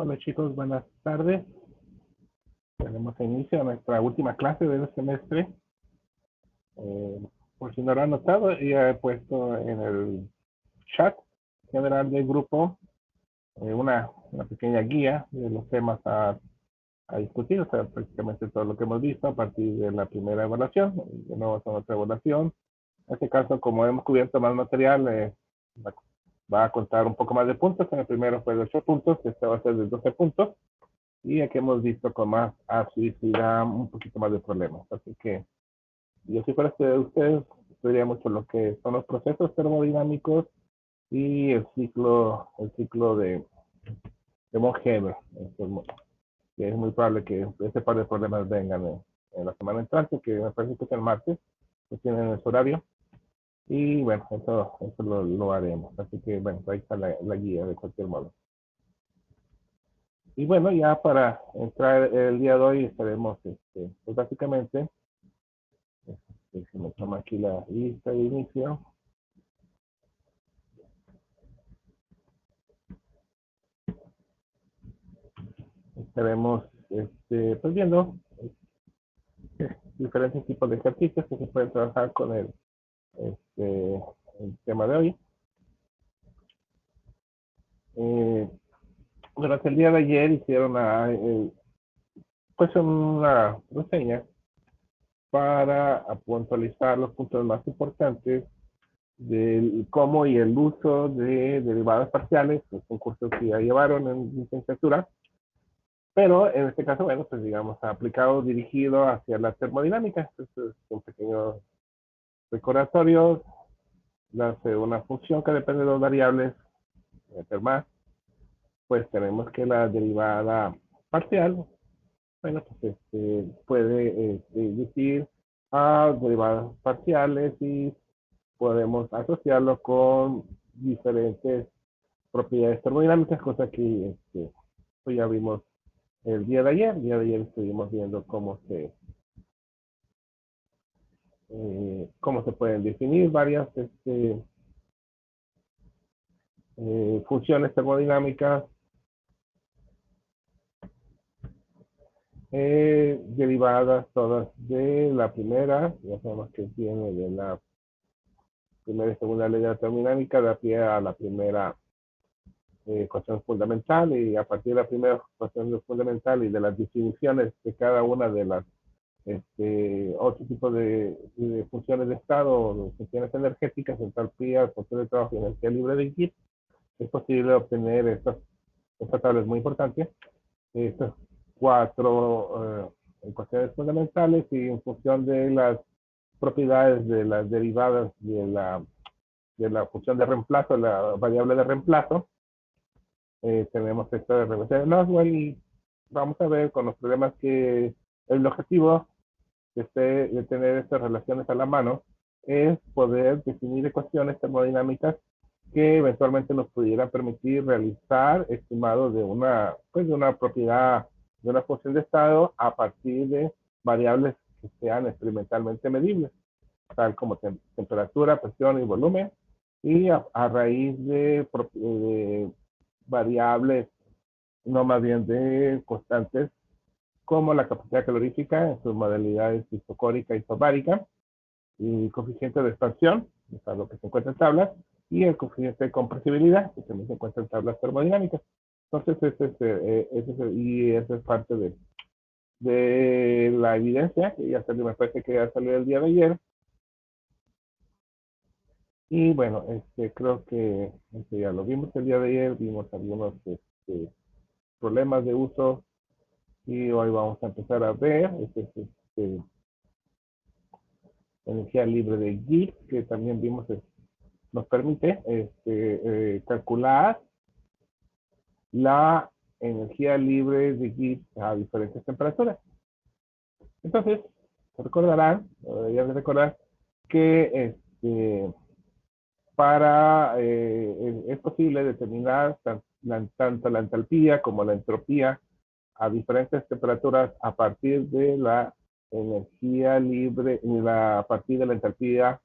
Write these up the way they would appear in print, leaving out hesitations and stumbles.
Hola chicos, buenas tardes. Tenemos inicio a nuestra última clase del semestre. Por si no lo han notado, ya he puesto en el chat general del grupo una pequeña guía de los temas a discutir, o sea, prácticamente todo lo que hemos visto a partir de la primera evaluación. De nuevo, es otra evaluación. En este caso, como hemos cubierto más material, va a contar un poco más de puntos. En el primero fue de 8 puntos, este va a ser de 12 puntos. Y aquí hemos visto con más asiduidad un poquito más de problemas. Así que yo si fuera de ustedes, estudiaría mucho lo que son los procesos termodinámicos y el ciclo de von Weber. Es muy probable que ese par de problemas vengan en la semana entrante, que me parece que es el martes, que tienen ese horario. Y bueno, eso lo haremos. Así que bueno, ahí está la guía de cualquier modo. Y bueno, ya para entrar el día de hoy estaremos, pues básicamente, se me toma aquí la lista de inicio. Estaremos pues viendo diferentes tipos de ejercicios que se pueden trabajar con el tema de hoy. Durante el día de ayer hicieron pues una reseña para puntualizar los puntos más importantes del cómo y el uso de derivadas parciales, los concursos que ya llevaron en licenciatura, pero en este caso, bueno, pues digamos, aplicado, dirigido hacia la termodinámica. Entonces, un pequeño recordatorio, una función que depende de dos variables, más, pues tenemos que la derivada parcial, bueno, pues puede decir a derivadas parciales y podemos asociarlo con diferentes propiedades termodinámicas, cosa que pues ya vimos el día de ayer. El día de ayer estuvimos viendo cómo se pueden definir varias funciones termodinámicas derivadas todas de la primera, ya sabemos que viene de la primera y segunda ley de la termodinámica, da pie a la primera ecuación fundamental, y a partir de la primera ecuación fundamental y de las distribuciones de cada una de las otro tipo de funciones de estado, de funciones energéticas, entalpía, función de trabajo y energía libre de Gibbs, es posible obtener esta tabla es muy importante, estas cuatro ecuaciones fundamentales, y en función de las propiedades de las derivadas de la función de reemplazo, la variable de reemplazo, tenemos esta relación de Maxwell, y vamos a ver con los problemas que el objetivo de tener estas relaciones a la mano es poder definir ecuaciones termodinámicas que eventualmente nos pudieran permitir realizar estimados de una propiedad de una función de estado a partir de variables que sean experimentalmente medibles, tal como temperatura, presión y volumen, y a raíz de variables, no más bien de constantes, como la capacidad calorífica en sus modalidades isocórica y isobárica, y coeficiente de expansión, es algo que se encuentra en tablas, y el coeficiente de compresibilidad, que también se encuentra en tablas termodinámicas. Entonces, esa es parte de la evidencia, que ya salió, me parece que ya salió el día de ayer. Y bueno, creo que ya lo vimos el día de ayer, vimos algunos problemas de uso, y hoy vamos a empezar a ver energía libre de Gibbs, que también vimos nos permite calcular la energía libre de Gibbs a diferentes temperaturas. Entonces, recordarán, deberían recordar que es posible determinar tanto la entalpía como la entropía a diferentes temperaturas a partir de la energía libre, a partir de la entalpía,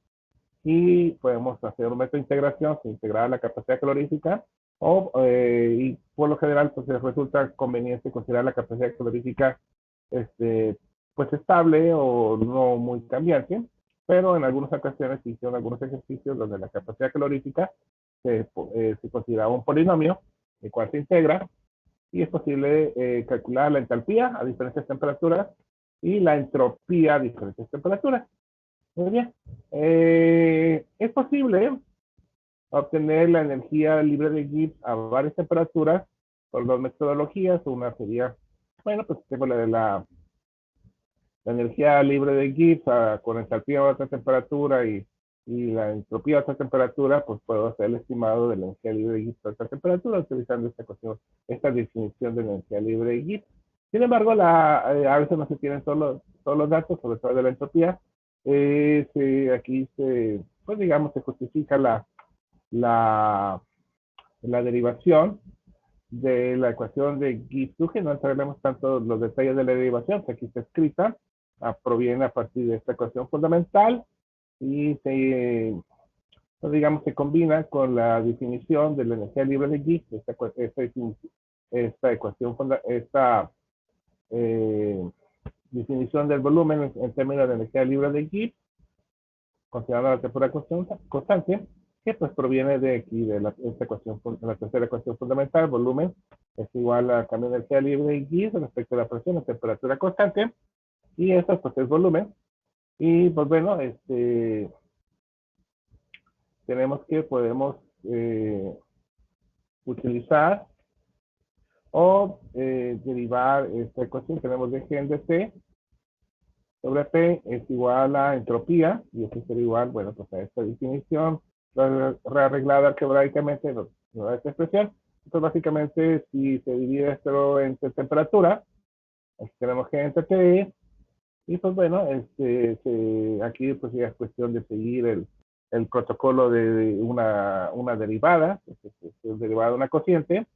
y podemos hacer un método de integración, se integra la capacidad calorífica, Y por lo general, pues resulta conveniente considerar la capacidad calorífica pues estable o no muy cambiante, pero en algunas ocasiones se hicieron algunos ejercicios donde la capacidad calorífica se considera un polinomio, el cual se integra, y es posible calcular la entalpía a diferentes temperaturas y la entropía a diferentes temperaturas. Muy bien. Es posible obtener la energía libre de Gibbs a varias temperaturas por dos metodologías. Una sería, bueno, pues tengo la energía libre de Gibbs con entalpía a otra temperatura y la entropía a otra temperatura, pues puedo hacer el estimado de la energía libre de Gibbs a otra temperatura utilizando esta definición de energía libre de Gibbs. Sin embargo, a veces no se tienen todos los datos, sobre todo de la entropía. Aquí pues digamos, se justifica la derivación de la ecuación de Gibbs-Duhem. No entraremos tanto en los detalles de la derivación, que aquí está escrita, proviene a partir de esta ecuación fundamental y pues digamos, se combina con la definición de la energía libre de Gibbs, esta ecuación, esta definición del volumen en términos de energía libre de Gibbs, considerando la temperatura constante, que pues proviene de aquí, de esta ecuación, la tercera ecuación fundamental. Volumen es igual a cambio de energía libre de Gibbs respecto a la presión, la temperatura constante, y esto pues es volumen. Y pues bueno, tenemos que podemos utilizar o derivar esta ecuación. Tenemos de G en dt sobre P es igual a entropía, y esto sería igual, bueno, pues a esta definición rearreglada algebraicamente, esta expresión. Entonces, básicamente, si se divide esto entre temperatura, aquí tenemos G entre T, y pues bueno, aquí pues ya es cuestión de seguir el protocolo de una derivada, es derivada de una cociente.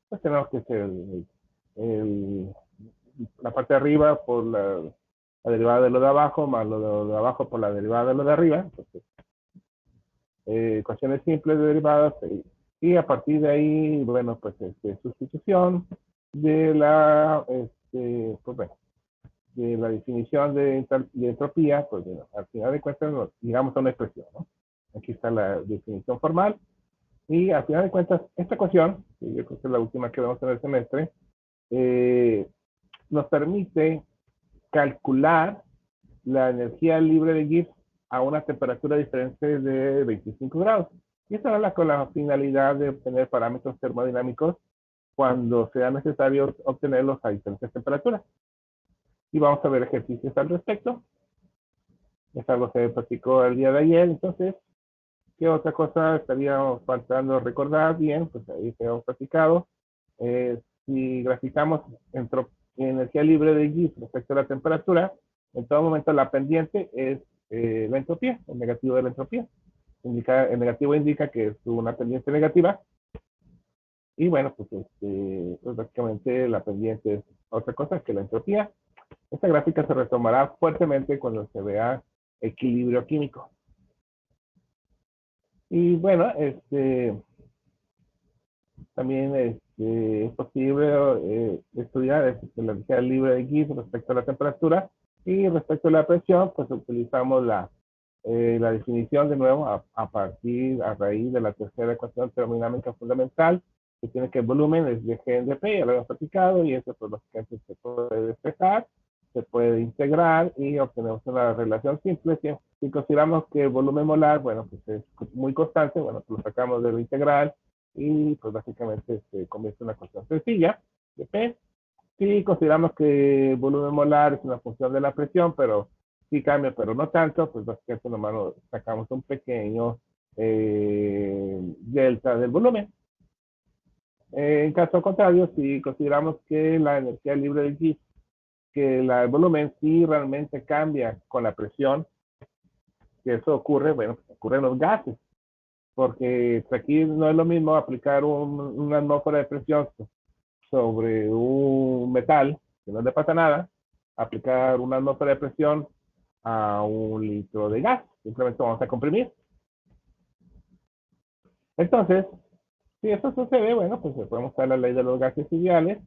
Pues tenemos que hacer la parte de arriba por la derivada de lo de abajo, más lo de abajo por la derivada de lo de arriba. Entonces, ecuaciones simples de derivadas, y a partir de ahí, bueno, pues sustitución de pues bueno, de la definición de entropía, pues bueno, al final de cuentas nos llegamos a una expresión, ¿no? Aquí está la definición formal, y al final de cuentas, esta ecuación, que yo creo que es la última que vemos en el semestre, nos permite calcular la energía libre de Gibbs a una temperatura diferente de 25 grados. Y esto habla con la finalidad de obtener parámetros termodinámicos cuando sea necesario obtenerlos a diferentes temperaturas. Y vamos a ver ejercicios al respecto. Es algo que se practicó el día de ayer. Entonces, ¿qué otra cosa estaríamos faltando recordar? Bien, pues ahí se hemos practicado. Si graficamos energía libre de Gibbs respecto a la temperatura, en todo momento la pendiente es la entropía, el negativo de la entropía. El negativo indica que es una pendiente negativa. Y bueno, pues, pues básicamente la pendiente es otra cosa que la entropía. Esta gráfica se retomará fuertemente cuando se vea equilibrio químico. Y bueno, también es posible estudiar la energía libre de Gibbs respecto a la temperatura, y respecto a la presión, pues utilizamos la definición de nuevo a raíz de la tercera ecuación termodinámica fundamental, que tiene que el volumen es de G en dP, ya lo hemos platicado, y eso pues básicamente se puede despejar, se puede integrar y obtenemos una relación simple. Si consideramos que el volumen molar, bueno, pues es muy constante, bueno, pues lo sacamos de lo integral y pues básicamente se convierte en una cuestión sencilla de P. Si consideramos que el volumen molar es una función de la presión, pero sí cambia, pero no tanto, pues básicamente nomás sacamos un pequeño delta del volumen. En caso contrario, si consideramos que la energía libre de Gibbs, que el volumen sí realmente cambia con la presión, que eso ocurre, bueno, pues ocurre en los gases, porque aquí no es lo mismo aplicar una atmósfera de presión sobre un metal, que no le pasa nada, aplicar una atmósfera de presión a un litro de gas. Simplemente vamos a comprimir. Entonces, Si eso sucede, bueno, pues podemos usar la ley de los gases ideales.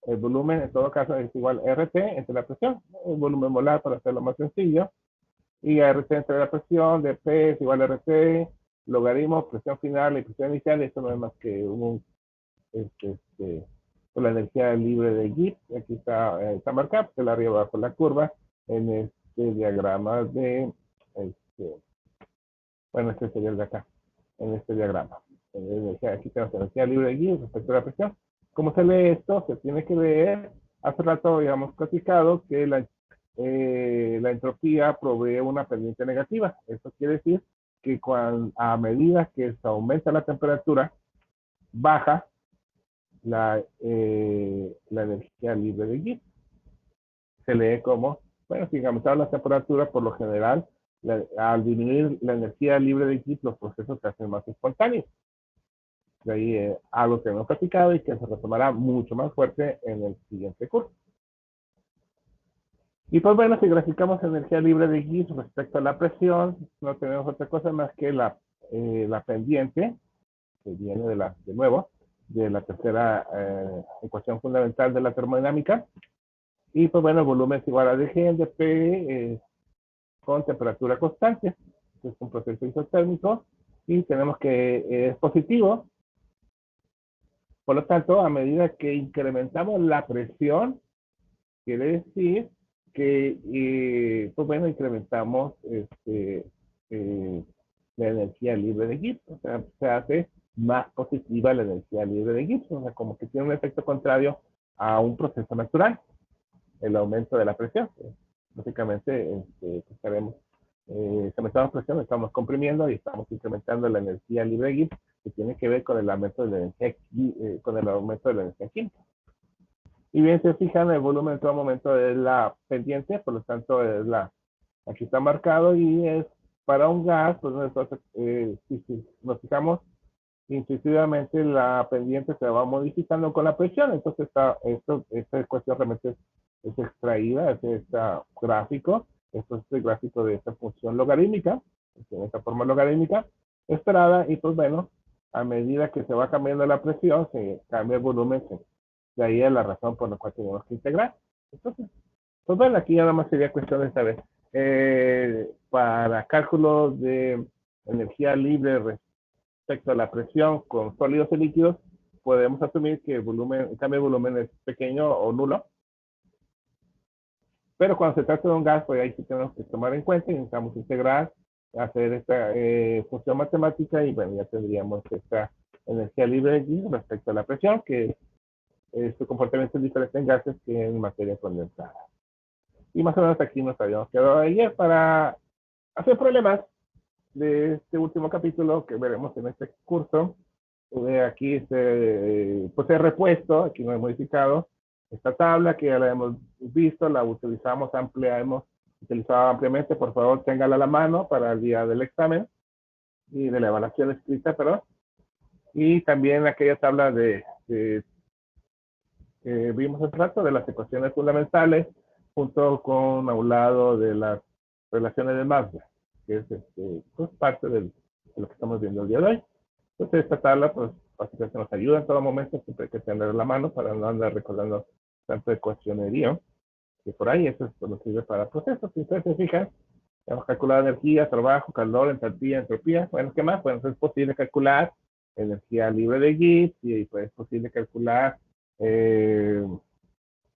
El volumen, en todo caso, es igual a RT entre la presión, el volumen molar para hacerlo más sencillo, y RT entre la presión de P es igual a RT, logaritmo, presión final y presión inicial. Eso no es más que con la energía libre de Gibbs. Aquí está marcada, porque la arriba abajo la curva, en este diagrama de, bueno, este sería el de acá, en este diagrama. Aquí tenemos energía libre de Gibbs respecto a la presión. ¿Cómo se lee esto? Se tiene que leer, hace rato habíamos platicado que la entropía provee una pendiente negativa. Eso quiere decir que a medida que se aumenta la temperatura, baja la energía libre de Gibbs. Se lee como, bueno, si aumentamos la temperatura, por lo general, al disminuir la energía libre de Gibbs, los procesos se hacen más espontáneos. De ahí algo que hemos platicado y que se retomará mucho más fuerte en el siguiente curso. Y pues bueno, si graficamos energía libre de Gibbs respecto a la presión, no tenemos otra cosa más que la pendiente, que viene de nuevo, de la tercera ecuación fundamental de la termodinámica. Y pues bueno, el volumen es igual a dg en dp con temperatura constante. Es un proceso isotérmico y tenemos que es positivo. Por lo tanto, a medida que incrementamos la presión, quiere decir que, pues bueno, incrementamos la energía libre de Gibbs. O sea, se hace más positiva la energía libre de Gibbs. O sea, como que tiene un efecto contrario a un proceso natural, el aumento de la presión. Básicamente, estaremos si aumentamos presión, estamos comprimiendo y estamos incrementando la energía libre de Gibbs, que tiene que ver con el aumento de la energía, química. Y bien, se fijan, el volumen en todo momento es la pendiente, por lo tanto, aquí está marcado y es para un gas, pues nosotros, si nos fijamos, intuitivamente la pendiente se va modificando con la presión. Entonces, esta ecuación realmente es extraída, es este gráfico. Esto es el gráfico de esta función logarítmica, en esta forma logarítmica esperada, y pues bueno, a medida que se va cambiando la presión, se cambia el volumen, de ahí es la razón por la cual tenemos que integrar. Entonces, pues bueno, aquí nada más sería cuestión de saber. Para cálculos de energía libre respecto a la presión con sólidos y líquidos, podemos asumir que el cambio de volumen es pequeño o nulo. Pero cuando se trata de un gas, pues ahí sí tenemos que tomar en cuenta y necesitamos integrar, hacer esta función matemática y bueno, ya tendríamos esta energía libre de Gibbs respecto a la presión, que su comportamiento es diferente en gases que en materia condensada. Y más o menos aquí nos habíamos quedado ayer para hacer problemas de este último capítulo que veremos en este curso. Aquí pues he repuesto, aquí no he modificado esta tabla que ya la hemos visto, la hemos utilizado ampliamente. Por favor, téngala a la mano para el día del examen y de la evaluación escrita, perdón. Y también aquella tabla que vimos hace rato de las ecuaciones fundamentales, junto con a un lado de las relaciones de Maxwell, que es pues parte de lo que estamos viendo el día de hoy. Entonces, esta tabla, pues, básicamente nos ayuda en todo momento, siempre hay que tener la mano para no andar recordando tanto ecuacionería, que por ahí eso nos sirve para procesos. Si ustedes se fijan, hemos calculado energía, trabajo, calor, entalpía, entropía. Bueno, ¿qué más? Bueno, es posible calcular energía libre de Gibbs y pues, es posible calcular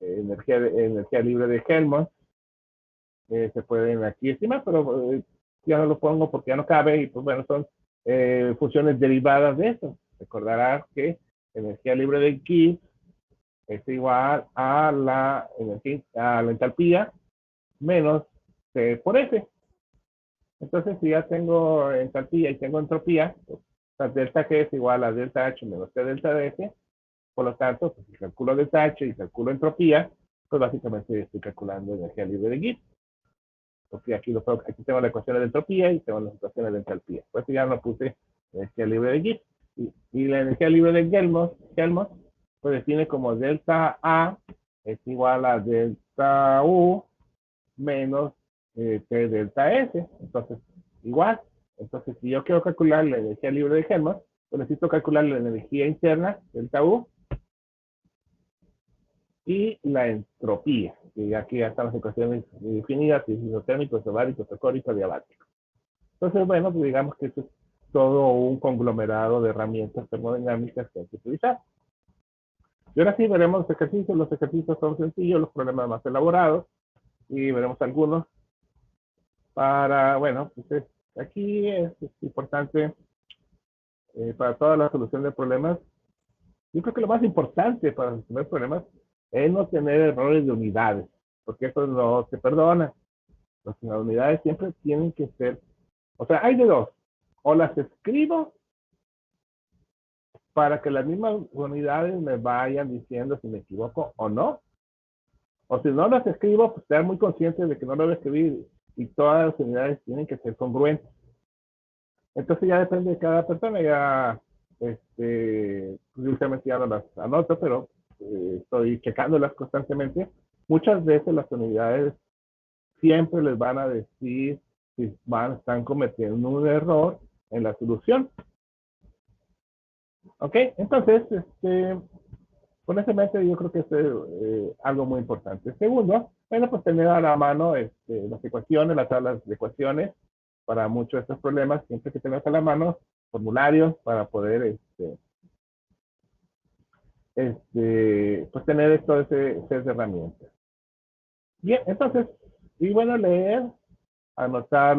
energía libre de Helmholtz. Se pueden aquí estimar, pero ya no lo pongo porque ya no cabe y pues bueno, son funciones derivadas de eso. Recordarás que energía libre de Gibbs es igual a la entalpía menos C por F. Entonces, si ya tengo entalpía y tengo entropía, pues, delta G es igual a delta H menos C delta F. Por lo tanto, pues, si calculo delta H y calculo entropía, pues básicamente estoy calculando energía libre de Gibbs. Porque aquí tengo la ecuación de entropía y tengo las ecuaciones de entalpía. Por eso ya no puse energía libre de Gibbs. Y la energía libre de Helmholtz pues define como delta A es igual a delta U menos T delta S. Entonces, igual. Entonces, si yo quiero calcular la energía libre de Helmholtz, Pues necesito calcular la energía interna, delta U, y la entropía, y aquí ya están las ecuaciones definidas, isotérmico, isobárico, tocórico, diabático. Entonces, bueno, pues digamos que esto es todo un conglomerado de herramientas termodinámicas que hay que utilizar. Y ahora sí veremos los ejercicios son sencillos, los problemas más elaborados, y veremos algunos para, bueno, pues aquí es importante para toda la solución de problemas. Yo creo que lo más importante para resolver problemas es no tener errores de unidades, porque eso no se perdona. Las unidades siempre tienen que ser, o sea, hay de dos, o las escribo para que las mismas unidades me vayan diciendo si me equivoco o no, o si no las escribo, pues estar muy consciente de que no lo voy a escribir y todas las unidades tienen que ser congruentes. Entonces ya depende de cada persona, ya, justamente ya no las anoto, pero estoy checándolas constantemente. Muchas veces las unidades siempre les van a decir si están cometiendo un error en la solución. ¿Ok? Entonces, con ese método yo creo que es algo muy importante. Segundo, bueno, pues tener a la mano las ecuaciones, las tablas de ecuaciones para muchos de estos problemas, siempre que tengas a la mano formularios para poder pues tener todo ese set de herramientas. Bien, entonces, y bueno, leer, anotar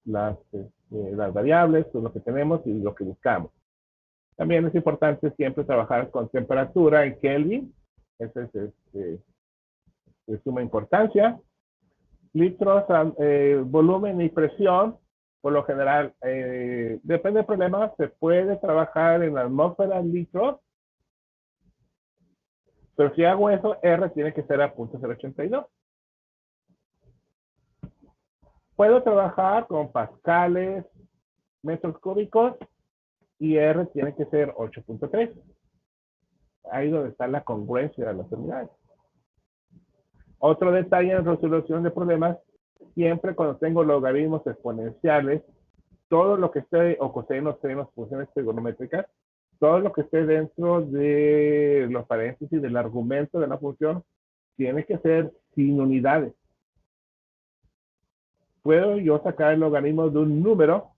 las variables, lo que tenemos y lo que buscamos. También es importante siempre trabajar con temperatura en Kelvin, eso es de suma importancia. Litros, volumen y presión, por lo general, depende del problema, se puede trabajar en atmósferas litros, pero si hago eso, R tiene que ser a 0.082. Puedo trabajar con pascales, metros cúbicos, y R tiene que ser 8.3. Ahí donde está la congruencia de las unidades. Otro detalle en resolución de problemas, siempre cuando tengo logaritmos exponenciales, todo lo que esté, o cosenos, senos, funciones trigonométricas, todo lo que esté dentro de los paréntesis del argumento de la función, tiene que ser sin unidades. Puedo yo sacar el logaritmo de un número,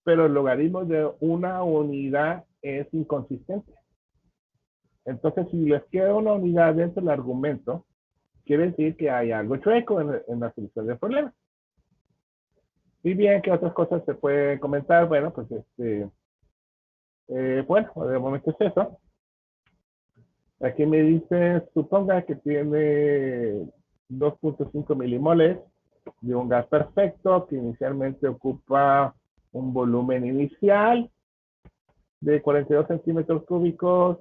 pero el logaritmo de una unidad es inconsistente. Entonces, si les queda una unidad dentro del argumento, quiere decir que hay algo chueco en la solución del problema. Y bien, ¿qué otras cosas se pueden comentar? Bueno, pues bueno, de momento es eso. Aquí me dice, suponga que tiene 2.5 milimoles de un gas perfecto que inicialmente ocupa un volumen inicial de 42 centímetros cúbicos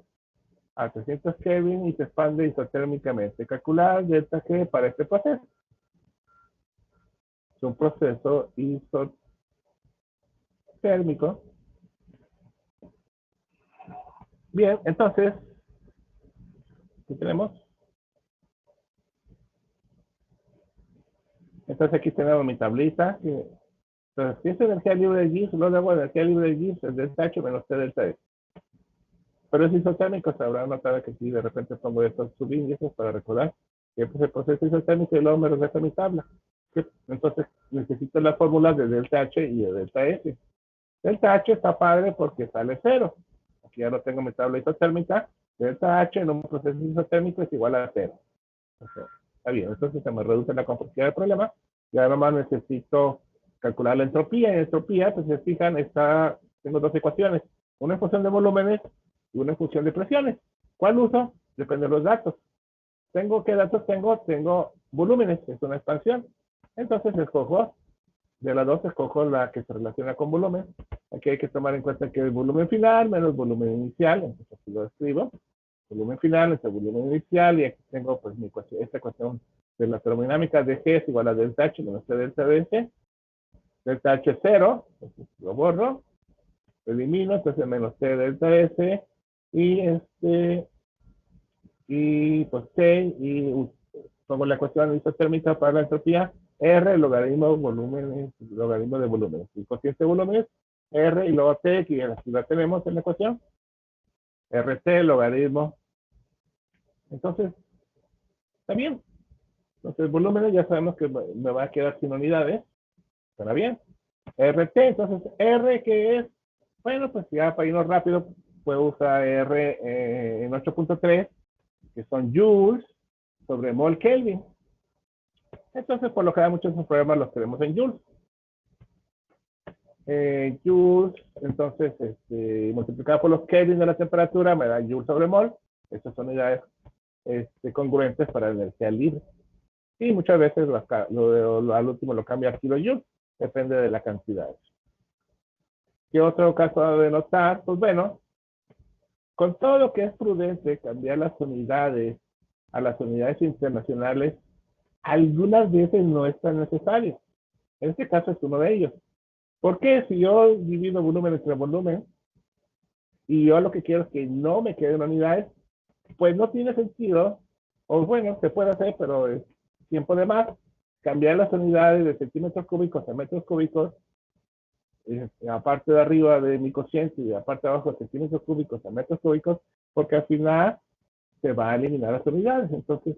a 300 Kelvin y se expande isotérmicamente. Calcular delta G para este proceso. Es un proceso isotérmico. Bien, entonces, ¿qué tenemos? Entonces aquí tenemos mi tablita. Entonces, si es energía libre de Gibbs, lo hago energía libre de Gibbs es delta H menos T delta S. Pero es isotérmico, se habrá notado que si de repente pongo estos subíndices para recordar que pues, el proceso isotérmico y luego me regresa mi tabla. Entonces necesito las fórmulas de delta H y de delta S. Delta H está padre porque sale cero. Aquí ya lo tengo mi tabla isotérmica. Delta H en un proceso isotérmico es igual a cero. Okay. Está bien, entonces se me reduce la complejidad del problema. Ya nomás necesito calcular la entropía. En entropía, pues se fijan, tengo dos ecuaciones. Una en función de volúmenes y una en función de presiones. ¿Cuál uso? Depende de los datos. ¿Qué datos tengo? Tengo volúmenes, es una expansión. Entonces escojo, de las dos escojo la que se relaciona con volumen. Aquí hay que tomar en cuenta que el volumen final menos volumen inicial, entonces aquí lo escribo. Volumen final entre volumen inicial, y aquí tengo pues esta ecuación de la termodinámica de G es igual a delta H menos T delta S. Delta H es 0, entonces lo borro, elimino, entonces menos T delta S, y pues C, y pongo la ecuación isotérmica para la entropía, R logaritmo volumen, logaritmo de volumen. El cociente de volumen es R y luego T, que aquí la tenemos en la ecuación. RT logaritmo. Entonces, también. Entonces, volúmenes ya sabemos que me va a quedar sin unidades. ¿Suena bien? RT, entonces, R, ¿qué es? Bueno, pues ya para irnos rápido, puedo usar R en 8.3, que son joules sobre mol Kelvin. Entonces, por lo que da muchos de esos problemas los tenemos en joules. Joules, entonces, multiplicado por los Kelvin de la temperatura, me da joules sobre mol. Estas son unidades congruentes para la energía libre. Y muchas veces al último lo cambia a kilojoules, depende de la cantidad. ¿Qué otro caso de notar? Pues bueno, con todo lo que es prudente cambiar las unidades a las unidades internacionales, algunas veces no es tan necesario. En este caso es uno de ellos. ¿Por qué? Si yo divido volumen entre volumen y yo lo que quiero es que no me queden unidades, pues no tiene sentido, o bueno, se puede hacer, pero es tiempo de más, cambiar las unidades de centímetros cúbicos a metros cúbicos, aparte de arriba de mi cociente y aparte de abajo de centímetros cúbicos a metros cúbicos, porque al final se va a eliminar las unidades. Entonces,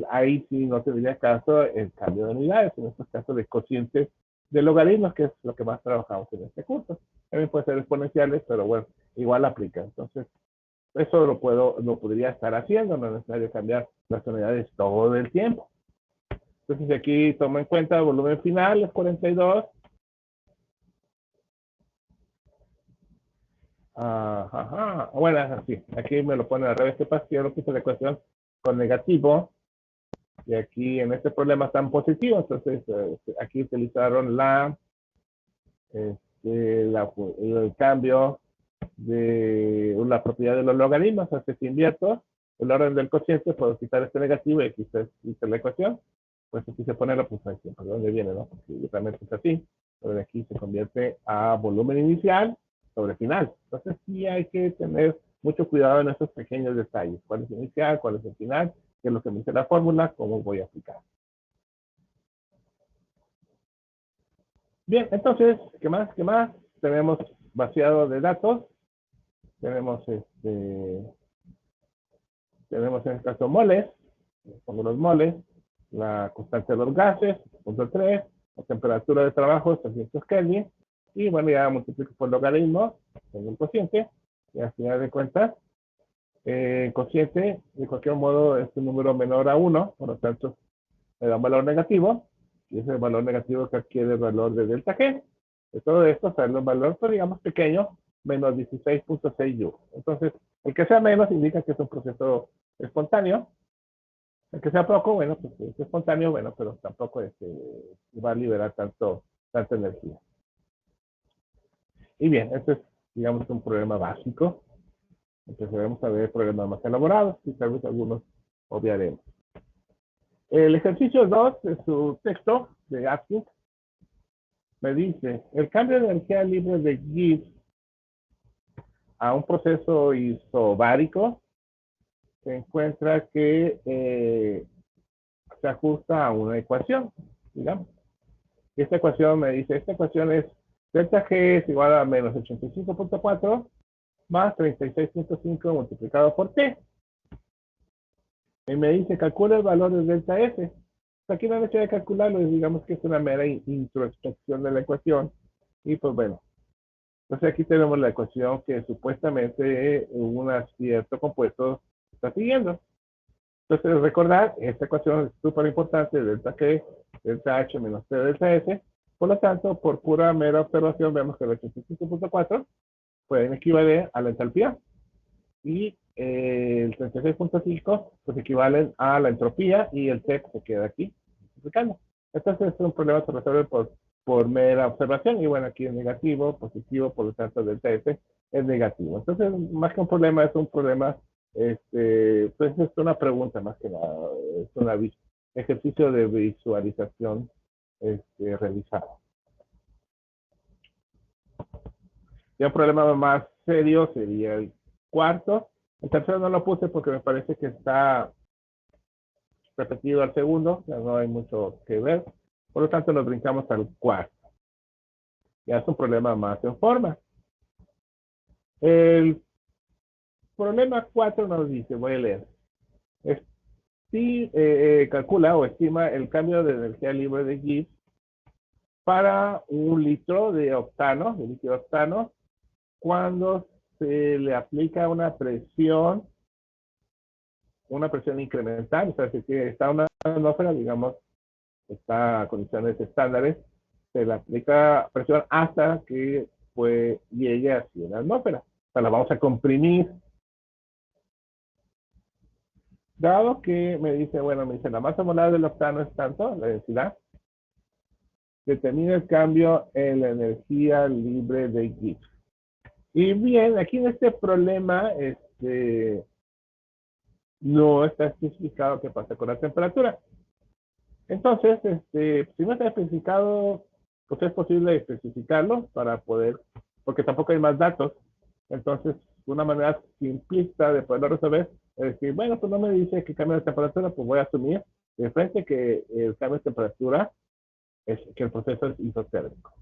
ahí sí no tendría caso el cambio de unidades, en estos casos de cocientes de logaritmos, que es lo que más trabajamos en este curso. También puede ser exponenciales, pero bueno, igual aplica. Entonces, eso lo podría estar haciendo, no es necesario cambiar las unidades todo el tiempo. Entonces aquí toma en cuenta el volumen final, es 42. Ajá. Bueno, así. Aquí me lo pone al revés. ¿Qué pasa? Yo lo puse la ecuación con negativo. Y aquí en este problema está en positivo. Entonces aquí utilizaron el cambio de la propiedad de los logaritmos. Así que si invierto el orden del cociente, puedo quitar este negativo y aquí se quita la ecuación. Pues aquí se pone la puntuación. ¿De dónde viene, no? Porque realmente es así. Pero aquí se convierte a volumen inicial sobre final. Entonces sí hay que tener mucho cuidado en esos pequeños detalles. ¿Cuál es el inicial? ¿Cuál es el final? ¿Qué es lo que me dice la fórmula? ¿Cómo voy a aplicar? Bien, entonces, ¿qué más? ¿Qué más? Tenemos vaciado de datos. Tenemos tenemos en este caso moles. Pongo los moles. La constante de los gases, punto 3. La temperatura de trabajo, 300 Kelvin. Y bueno, ya multiplico por logaritmo, tengo el cociente. Y al final de cuentas, el cociente, de cualquier modo, es un número menor a 1, por lo tanto, me da un valor negativo. Y ese valor negativo que adquiere el valor de delta G. De todo esto sale un valor, pues, digamos, pequeño, menos 16.6 joules. Entonces, el que sea menos indica que es un proceso espontáneo. El que sea poco, bueno, pues es espontáneo, bueno, pero tampoco va a liberar tanta energía. Y bien, este es, digamos, un problema básico. Empezaremos a ver problemas más elaborados y tal vez algunos obviaremos. El ejercicio 2 de su texto de Atkins me dice, el cambio de energía libre de Gibbs a un proceso isobárico se encuentra que se ajusta a una ecuación, digamos. Esta ecuación me dice, esta ecuación es delta G es igual a menos 85.4 más 36.5 multiplicado por T. Y me dice, calcula el valor de delta S. Aquí no hay necesidad de calcularlo, digamos que es una mera introspección de la ecuación. Y pues bueno, entonces aquí tenemos la ecuación que supuestamente un cierto compuesto está siguiendo. Entonces recordar, esta ecuación es súper importante, delta G, delta H menos T delta S. Por lo tanto, por pura mera observación, vemos que el 85.4 pueden equivaler a la entalpía. Y el 36.5 pues equivalen a la entropía y el T se queda aquí explicando. Entonces es un problema que se resuelve por mera observación y bueno, aquí es negativo, positivo, por lo tanto delta S es negativo. Entonces más que un problema es un problema, pues es una pregunta más que nada, es un ejercicio de visualización realizado. Y un problema más serio sería el cuarto. El tercero no lo puse porque me parece que está repetido al segundo, ya no hay mucho que ver. Por lo tanto, nos brincamos al cuarto. Ya es un problema más en forma. El problema 4 nos dice, voy a leer. Si calcula o estima el cambio de energía libre de Gibbs para un litro de octano, de líquido octano, cuando se le aplica una presión incremental, o sea, si está una atmósfera, digamos, está a condiciones estándares, se le aplica presión hasta que pues llegue a 100 atmósferas. O sea, la vamos a comprimir. Dado que me dice, bueno, me dice, la masa molar del octano es tanto, la densidad, determina el cambio en la energía libre de Gibbs. Y bien, aquí en este problema, no está especificado qué pasa con la temperatura. Entonces, si no está especificado, pues es posible especificarlo para poder, porque tampoco hay más datos. Entonces, una manera simplista de poderlo resolver es decir, bueno, pues no me dice que cambia de temperatura, pues voy a asumir de frente que el cambio de temperatura es que el proceso es isotérmico.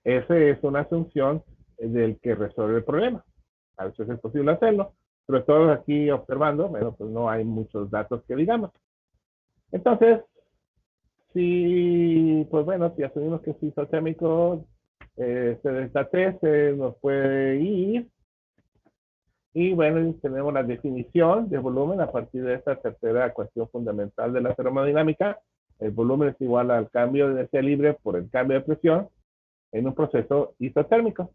Esa es una asunción del que resuelve el problema. A veces es posible hacerlo, pero todos aquí observando, bueno, pues no hay muchos datos que digamos. Entonces, pues bueno, si asumimos que es isotérmico, delta T se nos puede ir. Y bueno, tenemos la definición de volumen a partir de esta tercera cuestión fundamental de la termodinámica. El volumen es igual al cambio de energía libre por el cambio de presión en un proceso isotérmico.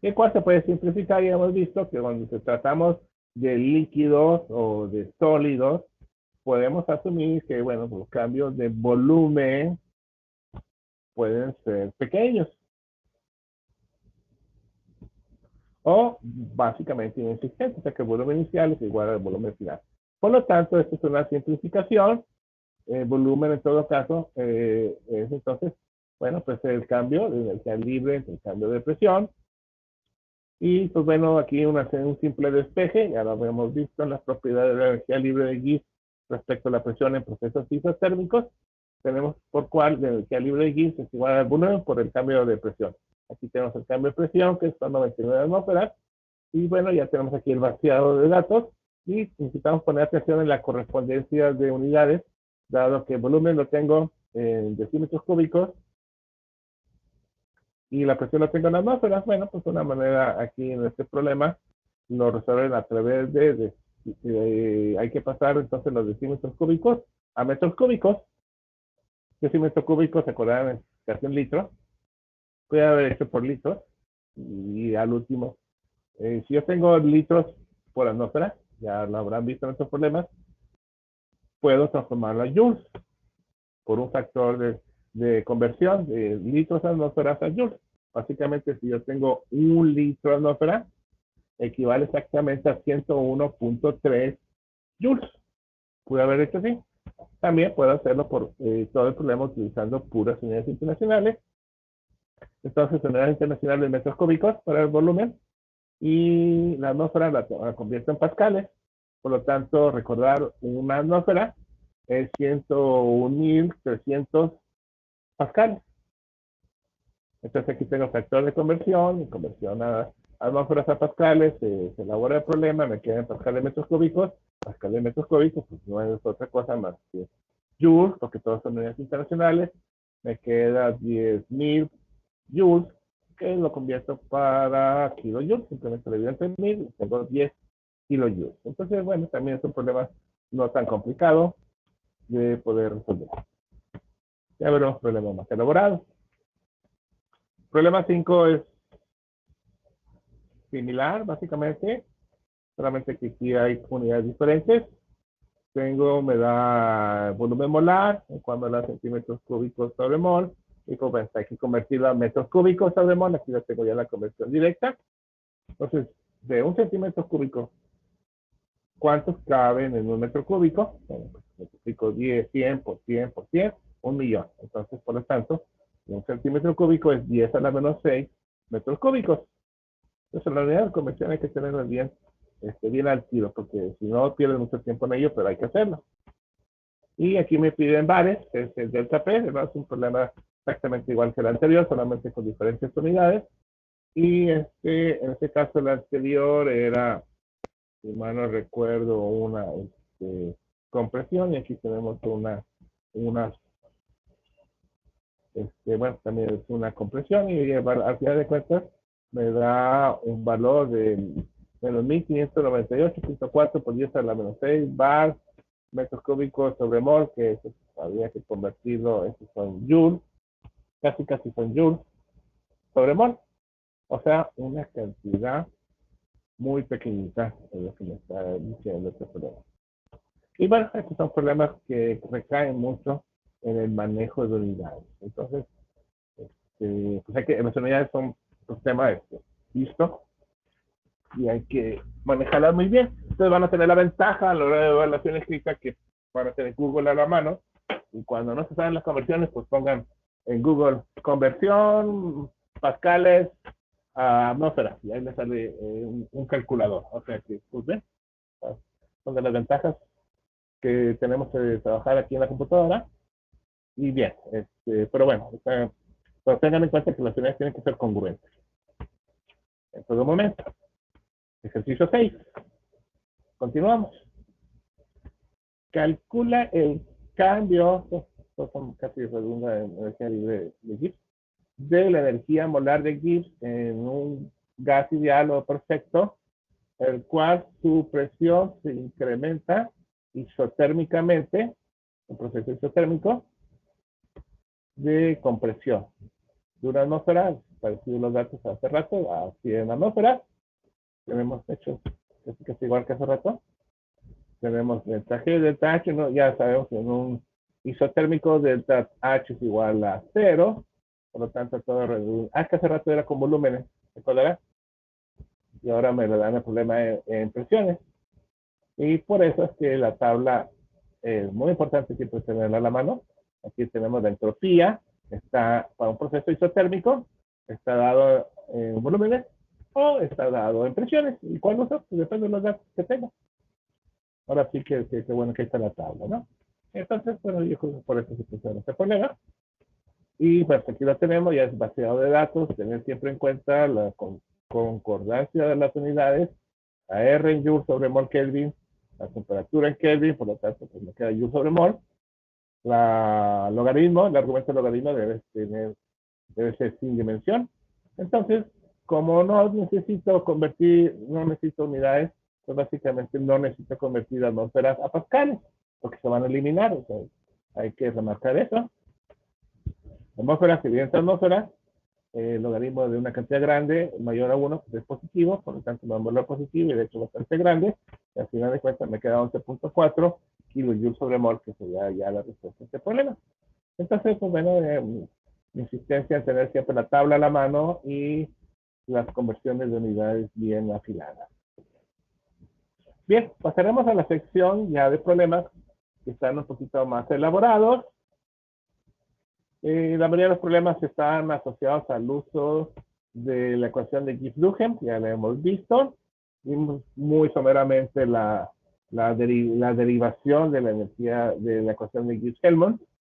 El cual se puede simplificar y hemos visto que cuando se tratamos de líquidos o de sólidos, podemos asumir que, bueno, los cambios de volumen pueden ser pequeños. O básicamente inexistentes, o sea que el volumen inicial es igual al volumen final. Por lo tanto, esto es una simplificación. El volumen en todo caso es entonces, bueno, pues el cambio de energía libre entre el cambio de presión. Y pues bueno, aquí un simple despeje, ya lo habíamos visto en las propiedades de la energía libre de Gibbs respecto a la presión en procesos isotérmicos. Tenemos por cual la energía libre de Gibbs es igual al volumen por el cambio de presión. Aquí tenemos el cambio de presión, que son 99 atmósferas. Y bueno, ya tenemos aquí el vaciado de datos. Y necesitamos poner atención en la correspondencia de unidades, dado que el volumen lo tengo en decímetros cúbicos y la presión la tengo en atmósferas. Bueno, pues una manera aquí en este problema lo resuelven a través hay que pasar entonces los decímetros cúbicos a metros cúbicos. Decímetro cúbico, se acordarán, es casi un litro. Puede haber hecho por litros. Y al último, si yo tengo litros por atmósfera, ya lo habrán visto en estos problemas, puedo transformarlo a joules por un factor de conversión de litros a atmósferas a joules. Básicamente, si yo tengo 1 litro de atmósfera, equivale exactamente a 101.3 joules. Pude haber hecho así. También puedo hacerlo por todo el problema utilizando puras unidades internacionales. Entonces, unidades internacionales de metros cúbicos para el volumen y la atmósfera la convierto en pascales. Por lo tanto, recordar una atmósfera es 101.300 pascales. Entonces aquí tengo factor de conversión a atmósferas a pascales, se elabora el problema, me quedan pascales metros cúbicos. Pascales metros cúbicos, pues no es otra cosa más que joules, porque todos son unidades internacionales. Me queda 10.000 joules, que lo convierto para kilojoules, simplemente le divido entre 1000 y tengo 10 kilojoules. Entonces, bueno, también es un problema no tan complicado de poder resolver. Ya veremos problemas más elaborados. Problema 5 es similar, básicamente, solamente que aquí hay unidades diferentes. Me da volumen molar, en cuanto a los centímetros cúbicos sobre mol, y pues hay que convertirlo a metros cúbicos sobre mol. Aquí ya tengo ya la conversión directa. Entonces, de 1 centímetro cúbico, ¿cuántos caben en 1 metro cúbico? Bueno, pues multiplico 10, 100 por 100 por 100, 1.000.000. Entonces, por lo tanto, 1 centímetro cúbico es 10 a la menos 6 metros cúbicos. Entonces, la unidad de conversión hay que tenerla bien bien al tiro, porque si no pierden mucho tiempo en ello, pero hay que hacerlo. Y aquí me piden bares, que es el delta P, ¿no? Es un problema exactamente igual que el anterior, solamente con diferentes unidades. Y en este caso el anterior era, si mal no recuerdo, una compresión, y aquí tenemos una bueno, también es una compresión, y al final de cuentas me da un valor de menos 1598.4 por 10 a la menos 6 bar metros cúbicos sobre mol, que eso habría que convertirlo, estos son joules, casi son joules sobre mol, o sea, una cantidad muy pequeñita, es lo que me está diciendo este problema. Y bueno, estos son problemas que recaen mucho en el manejo de unidades. Entonces, pues hay que, las unidades son un tema listo, y hay que manejarlas muy bien. Entonces van a tener la ventaja a la hora de evaluación escrita que van a tener Google a la mano, y cuando no se saben las conversiones, pues pongan en Google conversión pascales a atmósfera, y ahí les sale un calculador. O sea que, pues ven, son de las ventajas que tenemos que trabajar aquí en la computadora. Y bien, pero bueno, pero tengan en cuenta que las unidades tienen que ser congruentes en todo momento. Ejercicio 6. Continuamos. Calcula el cambio, esto son casi redunda en energía libre de Gibbs, de la energía molar de Gibbs en un gas ideal o perfecto, el cual su presión se incrementa isotérmicamente, un proceso isotérmico de compresión. De una atmósfera, parecido los datos hace rato, a 100 atmósferas, tenemos hecho casi igual que hace rato. Tenemos delta G, delta H, ¿no? Ya sabemos que en un isotérmico delta H es igual a 0, por lo tanto todo reduce. Que hace rato era con volúmenes, ¿recordarás? Y ahora me le dan el problema en presiones. Y por eso es que la tabla es muy importante siempre tenerla a la mano. Aquí tenemos la entropía, está para un proceso isotérmico, está dado en volúmenes o está dado en presiones. ¿Y cuál uso? Pues depende de los datos que tenga. Ahora sí que bueno que está la tabla, ¿no? Entonces, bueno, yo creo que por eso se pusieron este problema. Y pues aquí lo tenemos, ya es vaciado de datos, tener siempre en cuenta la concordancia de las unidades, la R en Joule sobre mol Kelvin, la temperatura en Kelvin, por lo tanto, pues me queda Joule sobre mol. La logaritmo, el argumento de logaritmo debe ser sin dimensión. Entonces, como no necesito unidades, pues básicamente no necesito convertir atmósferas a pascales, porque se van a eliminar, o sea, hay que remarcar eso. Atmósferas, evidente atmósfera, el logaritmo de una cantidad grande, mayor a 1, pues es positivo, por lo tanto me va a valor positivo, y de hecho bastante grande, y al final de cuentas me queda 11.4 kilojoules sobre mol, que sería ya la respuesta a este problema. Entonces, pues bueno, mi insistencia en tener siempre la tabla a la mano y las conversiones de unidades bien afiladas. Bien, pasaremos a la sección ya de problemas que están un poquito más elaborados. La mayoría de los problemas están asociados al uso de la ecuación de Gibbs-Duhem, ya la hemos visto. Vimos muy someramente la derivación de la energía de la ecuación de Gibbs-Hellman.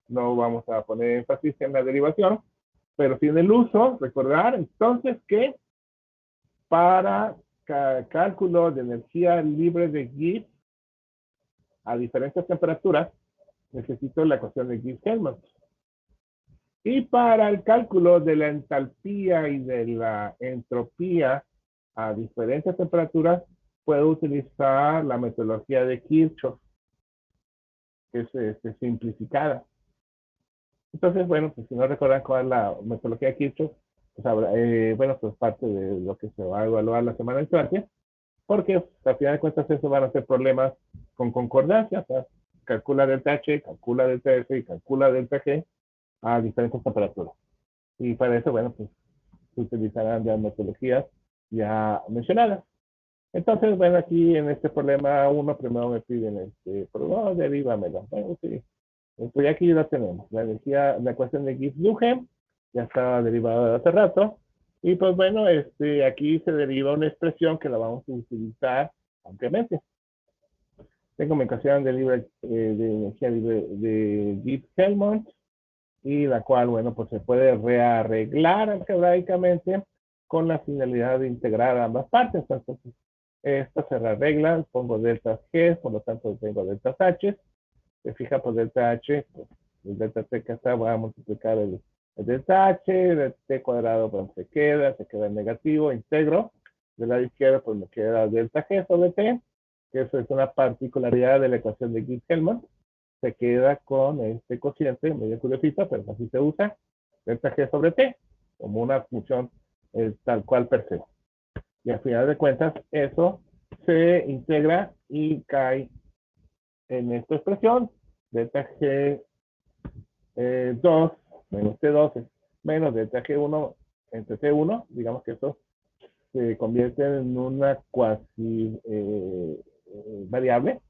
No vamos a poner énfasis en la derivación, pero sí en el uso. Recordar entonces que para cálculo de energía libre de Gibbs a diferentes temperaturas, necesito la ecuación de Gibbs-Hellman. Y para el cálculo de la entalpía y de la entropía a diferentes temperaturas, puedo utilizar la metodología de Kirchhoff, que es simplificada. Entonces, bueno, pues si no recuerdan cuál es la metodología de Kirchhoff, pues bueno, pues parte de lo que se va a evaluar la semana entrante, porque pues, al final de cuentas eso van a ser problemas con concordancia, o sea, calcula delta H, calcula delta S y calcula delta G a diferentes temperaturas. Y para eso, bueno, pues se utilizarán ya metodologías ya mencionadas. Entonces, bueno, aquí en este problema 1, primero me piden pero no, derívamelo. Bueno, sí. Pues aquí ya lo tenemos. La energía, la ecuación de Gibbs-Duhem ya estaba derivada hace rato. Y pues bueno, aquí se deriva una expresión que la vamos a utilizar ampliamente. Tengo mi ecuación de energía libre de Gibbs-Helmont, y la cual, bueno, pues se puede rearreglar algebraicamente con la finalidad de integrar ambas partes. Entonces, esto se rearregla, pongo deltas G, por lo tanto tengo deltas H. Se fija por delta H, pues, el delta T que está, voy a multiplicar el delta H, el T cuadrado, pues se queda en negativo, integro. Del lado izquierdo, pues me queda delta G sobre T, que eso es una particularidad de la ecuación de Gibbs-Helmont. Se queda con este cociente, medio curiosita, pero así se usa, delta G sobre T, como una función tal cual per se. Y al final de cuentas, eso se integra y cae en esta expresión, delta G 2 menos T2 menos delta G1 entre T1, digamos que eso se convierte en una cuasi variable.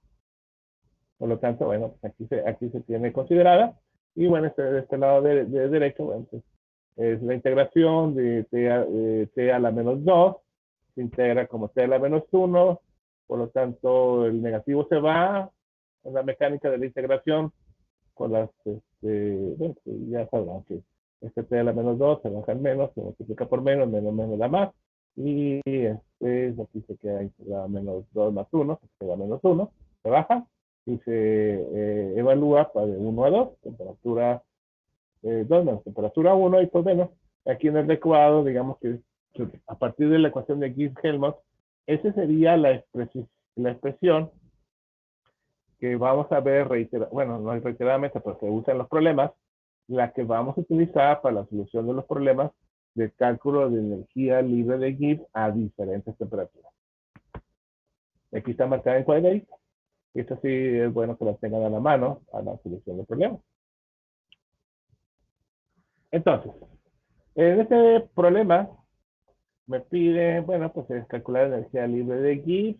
Por lo tanto, bueno, aquí se tiene considerada. Y bueno, de este lado de derecho, bueno, pues, es la integración de T a la menos 2, se integra como T a la menos 1, por lo tanto el negativo se va en la mecánica de la integración con las, bueno, ya sabrán que este T a la menos 2 se baja en menos, se multiplica por menos, menos da más, y aquí se queda integrado menos 2 más 1, se queda menos 1, se baja, y se evalúa de 1 a 2, temperatura 2 menos temperatura 1, y pues bueno, aquí en el recuadro, digamos que a partir de la ecuación de Gibbs-Helmont, esa sería la expresión que vamos a ver bueno, no reiteradamente, pero se usa en los problemas, la que vamos a utilizar para la solución de los problemas de cálculo de energía libre de Gibbs a diferentes temperaturas. Aquí está marcada en cuadradito. Esto sí es bueno que la tengan a la mano a la solución del problema. Entonces, en este problema me pide, bueno, pues es calcular energía libre de Gibbs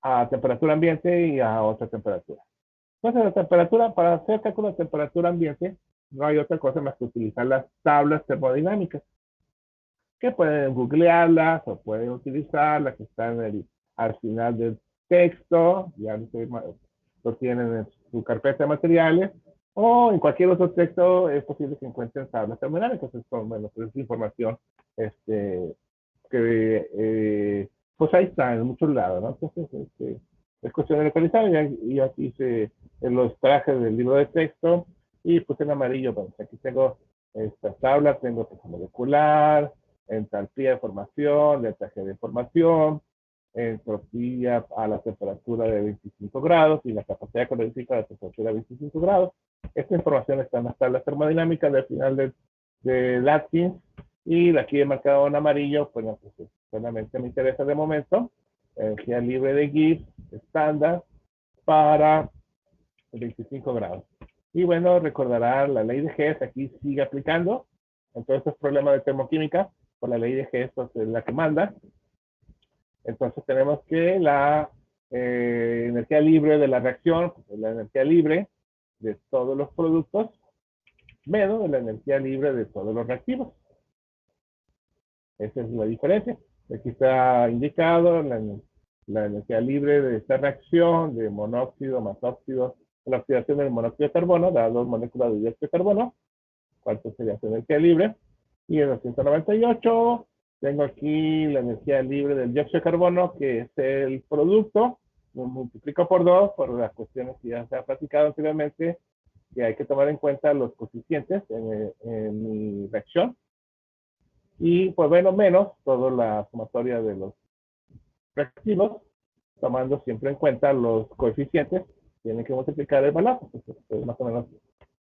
a temperatura ambiente y a otra temperatura. Entonces, la temperatura, para hacer cálculo de temperatura ambiente, no hay otra cosa más que utilizar las tablas termodinámicas, que pueden googlearlas o pueden utilizarlas, que están al final del texto, ya lo tienen en su carpeta de materiales, o en cualquier otro texto es posible que encuentren tablas termodinámicas. Entonces, bueno, pues es información que pues ahí está en muchos lados, ¿no? Entonces, es cuestión de localizar, y aquí hice los trajes del libro de texto, y pues en amarillo, bueno, aquí tengo estas tablas, tengo peso molecular, entalpía de formación, delta G de formación, entropía a la temperatura de 25 grados y la capacidad calorífica a la temperatura de 25 grados. Esta información está en las tablas termodinámicas del final de Atkins, y aquí he marcado en amarillo, pues, no, pues solamente me interesa de momento, energía libre de Gibbs estándar para 25 grados. Y bueno, recordarán la ley de Hess, aquí sigue aplicando en todos estos problemas de termoquímica, por la ley de Hess, pues, es la que manda. Entonces tenemos que la energía libre de la reacción, pues, es la energía libre de todos los productos, menos la energía libre de todos los reactivos. Esa es la diferencia. Aquí está indicado la energía libre de esta reacción de monóxido más óxido, la oxidación del monóxido de carbono, da 2 moléculas de dióxido de carbono. ¿Cuánto sería su energía libre? Y en 298 tengo aquí la energía libre del dióxido de carbono, que es el producto. Lo multiplico por 2 por las cuestiones que ya se ha platicado anteriormente, que hay que tomar en cuenta los coeficientes en mi reacción. Y pues bueno, menos toda la sumatoria de los reactivos, tomando siempre en cuenta los coeficientes, tienen que multiplicar el valor. Pues más o menos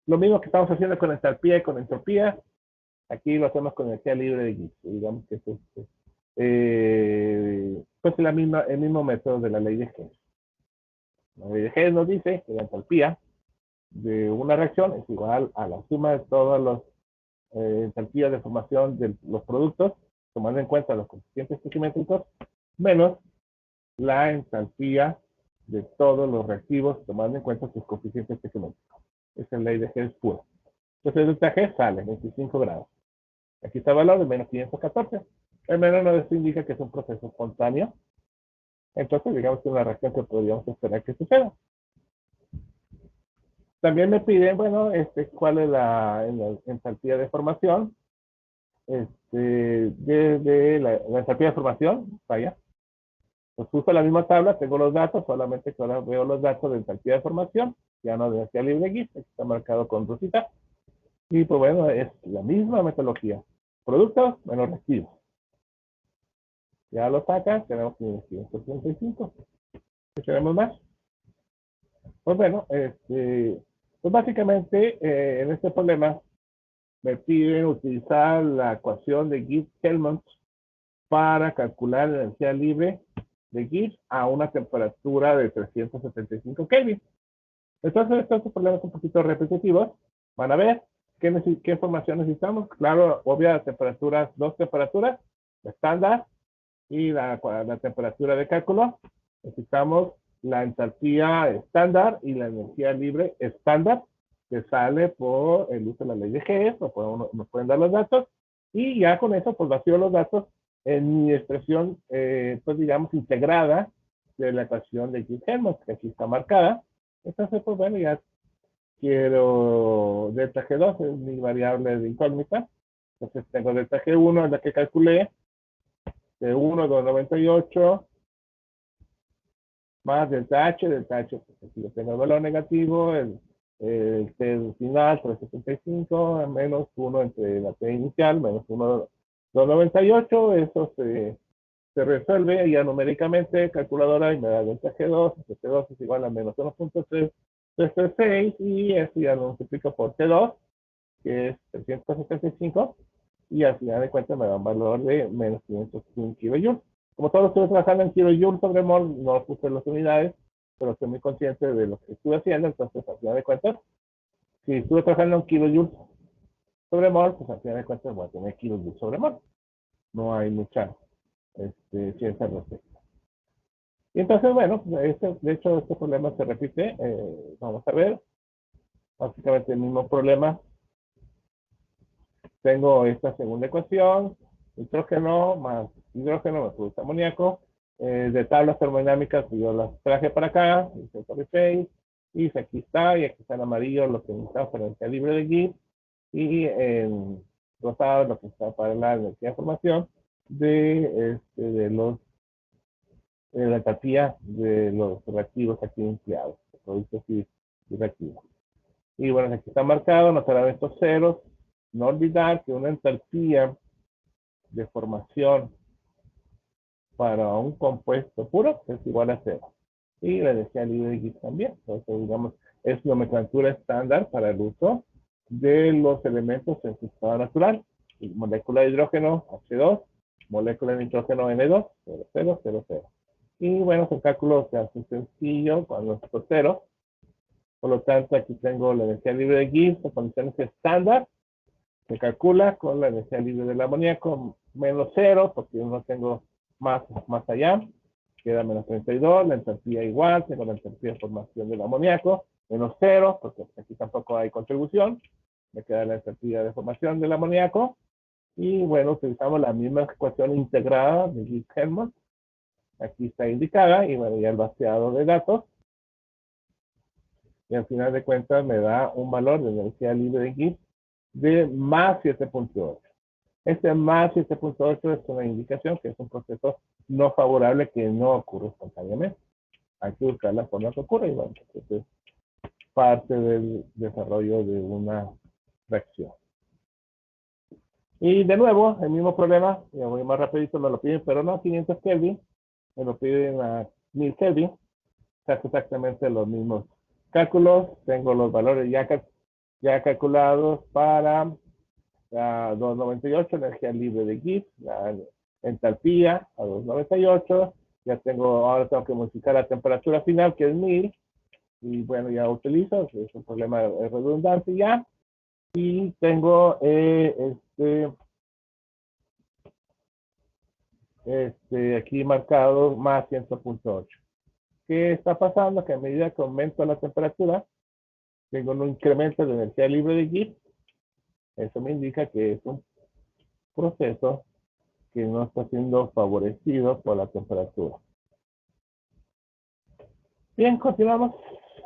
lo mismo que estamos haciendo con entalpía y con entropía, aquí lo hacemos con energía libre de Gibbs. Digamos que es pues el mismo método de la ley de Hess. La ley de Hess nos dice que la entalpía de una reacción es igual a la suma de todas las entalpías de formación de los productos, tomando en cuenta los coeficientes estequiométricos, menos la entalpía de todos los reactivos, tomando en cuenta sus coeficientes estequiométricos. Esa es la ley de Hess pura. Entonces el delta G sale 25 grados. Aquí está el valor de menos 514. El menos nos indica que es un proceso espontáneo, Entonces, digamos que es una reacción que podríamos esperar que suceda. También me piden, bueno, cuál es la entalpía de formación, de la entalpía de formación, vaya. Pues uso la misma tabla, tengo los datos, solamente que ahora veo los datos de entalpía de formación, ya no de energía libre de GIF, está marcado con rosita. Y pues bueno, es la misma metodología. Productos menos residuos. Ya lo sacan, tenemos 535. ¿Qué tenemos más? Pues bueno, pues básicamente en este problema me piden utilizar la ecuación de Gibbs-Helmholtz para calcular la energía libre de Gibbs a una temperatura de 375 Kelvin. Entonces, estos problemas son un poquito repetitivos. Van a ver qué información necesitamos. Claro, obvia, temperaturas, dos temperaturas, estándar y la temperatura de cálculo. Necesitamos la entalpía estándar y la energía libre estándar, que sale por el uso de la ley de Hess, nos pueden dar los datos, y ya con eso, pues vacío los datos en mi expresión, pues digamos, integrada de la ecuación de Gibbs-Helmholtz, que aquí está marcada. Entonces, pues bueno, ya quiero delta G2, es mi variable de incógnita. Entonces tengo delta G1, es la que calculé, de 1, 298, más delta H, pues aquí yo tengo el valor negativo, el T final, 375, menos 1 entre la T inicial, menos 1, 298, eso se resuelve ya numéricamente, calculadora, y me da delta G2, G2 es igual a menos 1.336, y eso ya lo multiplico por T2, que es 375, y al final de cuentas me da un valor de menos 505 kilojoules. Como todos estoy trabajando en kilojoules sobre mol, no puse las unidades, pero estoy muy consciente de lo que estuve haciendo, entonces al final de cuentas, si estuve trabajando en kilojoules sobre mol, pues al final de cuentas voy a tener kilojoules sobre mol. No hay mucha ciencia al respecto. Y entonces, bueno, de hecho este problema se repite, vamos a ver, básicamente el mismo problema. Tengo esta segunda ecuación, nitrógeno más hidrógeno me produce amoníaco. De tablas termodinámicas, yo las traje para acá, hice copy paste, y aquí está, y aquí está en amarillo lo que necesitamos para la energía libre de Gibbs, y en rosado lo que está para la energía de formación de la entalpía de los reactivos aquí empleados, productos y reactivos. Y bueno, aquí está marcado, notarán estos ceros. No olvidar que una entalpía de formación para un compuesto puro es igual a cero. Y la energía libre de Gibbs también. Entonces, digamos, es nomenclatura estándar para el uso de los elementos en su estado natural. Molécula de hidrógeno H2, molécula de nitrógeno N2, 0, 0, 0, 0. Y bueno, el cálculo se hace sencillo cuando es por cero. Por lo tanto, aquí tengo la energía libre de Gibbs en condiciones estándar. Se calcula con la energía libre del amoníaco menos 0, porque yo no tengo más allá. Queda menos 32, la entalpía igual, tengo la entalpía de formación del amoníaco, menos 0, porque aquí tampoco hay contribución. Me queda la entalpía de formación del amoníaco. Y bueno, utilizamos la misma ecuación integrada de Gibbs-Helmholtz. Aquí está indicada, y bueno, ya el vaciado de datos. Y al final de cuentas me da un valor de energía libre de Gibbs de más 7.8. Este más 7.8 es una indicación que es un proceso no favorable que no ocurre espontáneamente. Hay que buscar la forma que ocurre, y bueno, pues es parte del desarrollo de una reacción. Y de nuevo, el mismo problema, ya voy más rapidito, me lo piden, pero no a 500 Kelvin, me lo piden a 1000 Kelvin, se hace exactamente los mismos cálculos, tengo los valores ya calculados para la 298, energía libre de Gibbs, la entalpía a 298, ya ahora tengo que modificar la temperatura final, que es 1000, y bueno, ya utilizo, es un problema redundante ya, y tengo aquí marcado más 100.8. ¿Qué está pasando? Que a medida que aumento la temperatura, tengo un incremento de energía libre de Gibbs. Eso me indica que es un proceso que no está siendo favorecido por la temperatura. Bien, continuamos.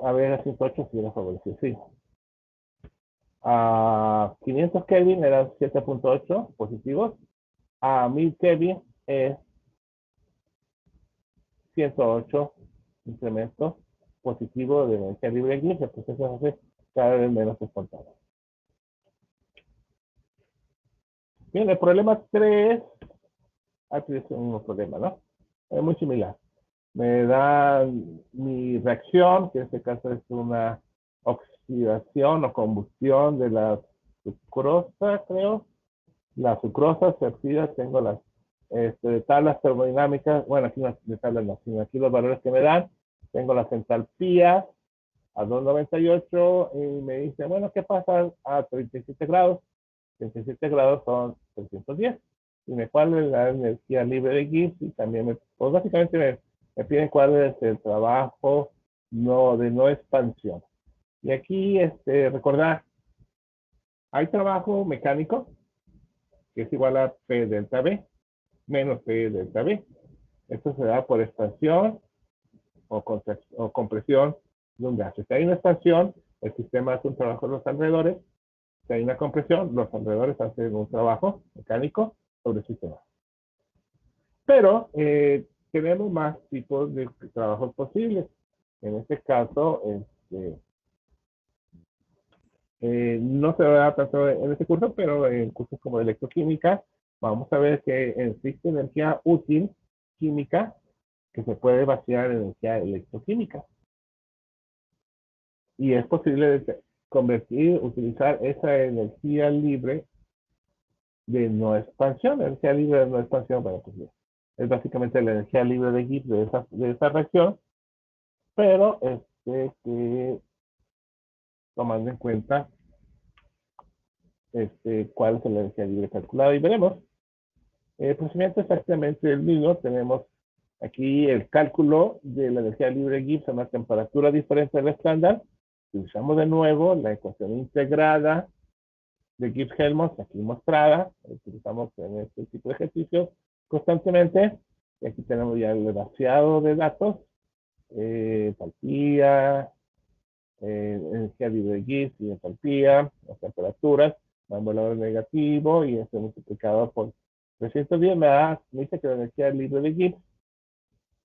A ver, a 108 si era favorecido, sí. A 500 Kelvin eran 7.8 positivos. A 1000 Kelvin es 108 incremento positivo de energía libre de Gibbs. El proceso se hace cada vez menos espontáneo. Bien, el problema 3, aquí es un mismo problema, ¿no? Es muy similar. Me da mi reacción, que en este caso es una oxidación o combustión de la sucrosa, creo. La sucrosa se oxida, tengo las tablas termodinámicas, bueno, aquí no de tablas no, sino aquí los valores que me dan. Tengo las entalpías a 298 y me dice, bueno, ¿qué pasa a 37 grados? 37 grados son 310. Y me cuál es la energía libre de Gibbs y también pues básicamente me piden cuál es el trabajo de no expansión. Y aquí, recordar, hay trabajo mecánico, que es igual a P delta B, menos P delta B. Esto se da por expansión o compresión de un gas. Si hay una expansión, el sistema hace un trabajo en los alrededores. Si hay una compresión, los alrededores hacen un trabajo mecánico sobre el sistema. Pero tenemos más tipos de trabajos posibles. En este caso, no se va a tanto en este curso, pero en cursos como electroquímica, vamos a ver que existe energía útil química que se puede vaciar en energía electroquímica. Y es posible utilizar esa energía libre de no expansión. La energía libre de no expansión, bueno, pues es básicamente la energía libre de Gibbs de esa reacción, pero tomando en cuenta cuál es la energía libre calculada. Y veremos. El procedimiento es exactamente el mismo. Tenemos aquí el cálculo de la energía libre de Gibbs a una temperatura diferente del estándar. Utilizamos de nuevo la ecuación integrada de Gibbs-Helmholtz, aquí mostrada. La utilizamos en este tipo de ejercicios constantemente. Y aquí tenemos ya el vaciado de datos, entalpía, energía libre de Gibbs y entalpía, las temperaturas, dan valor negativo y esto multiplicado por 310 me dice que la energía libre de Gibbs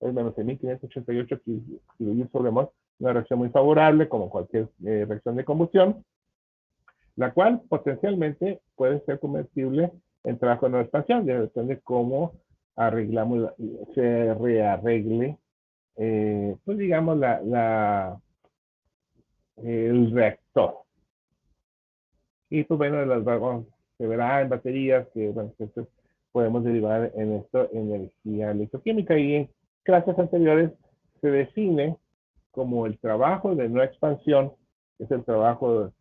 es menos 1588 kilojoules sobre mol, una reacción muy favorable como cualquier reacción de combustión, la cual potencialmente puede ser convertible en trabajo de no expansión, ya depende de cómo se rearregle, pues digamos, el reactor. Y pues bueno, se verá en baterías que, bueno, entonces podemos derivar en esto energía electroquímica. Y en clases anteriores se define como el trabajo de no expansión, que es el trabajo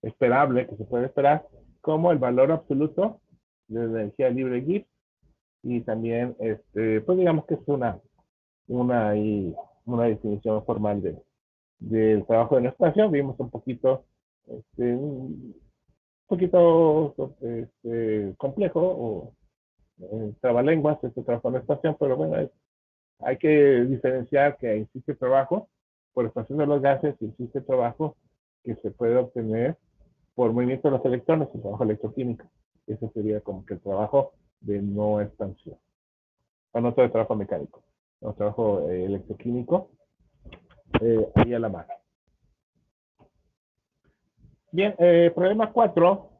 esperable, que se puede esperar, como el valor absoluto de la energía libre Gibbs. Y también, pues digamos que es una definición formal del trabajo de no expansión. Vimos un poquito complejo o trabalenguas este trabajo de expansión, pero bueno, hay que diferenciar que existe trabajo por expansión de los gases y existe trabajo que se puede obtener por movimiento de los electrones, el trabajo electroquímico. Ese sería como que el trabajo de no expansión. O no todo el trabajo mecánico, el trabajo electroquímico, ahí a la mano. Bien, problema 4,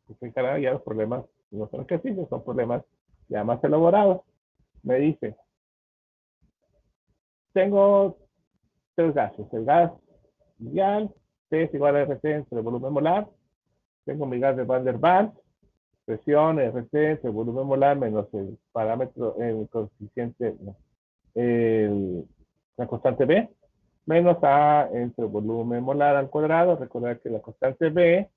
que se encarga ya los problemas, no son ejercicios, son problemas ya más elaborados. Me dice, tengo tres gases, el gas ideal, T es igual a RT entre el volumen molar, tengo mi gas de Van der Waals, presión RT entre el volumen molar menos el parámetro, el coeficiente, la constante B, menos A entre el volumen molar al cuadrado. Recordar que la constante B,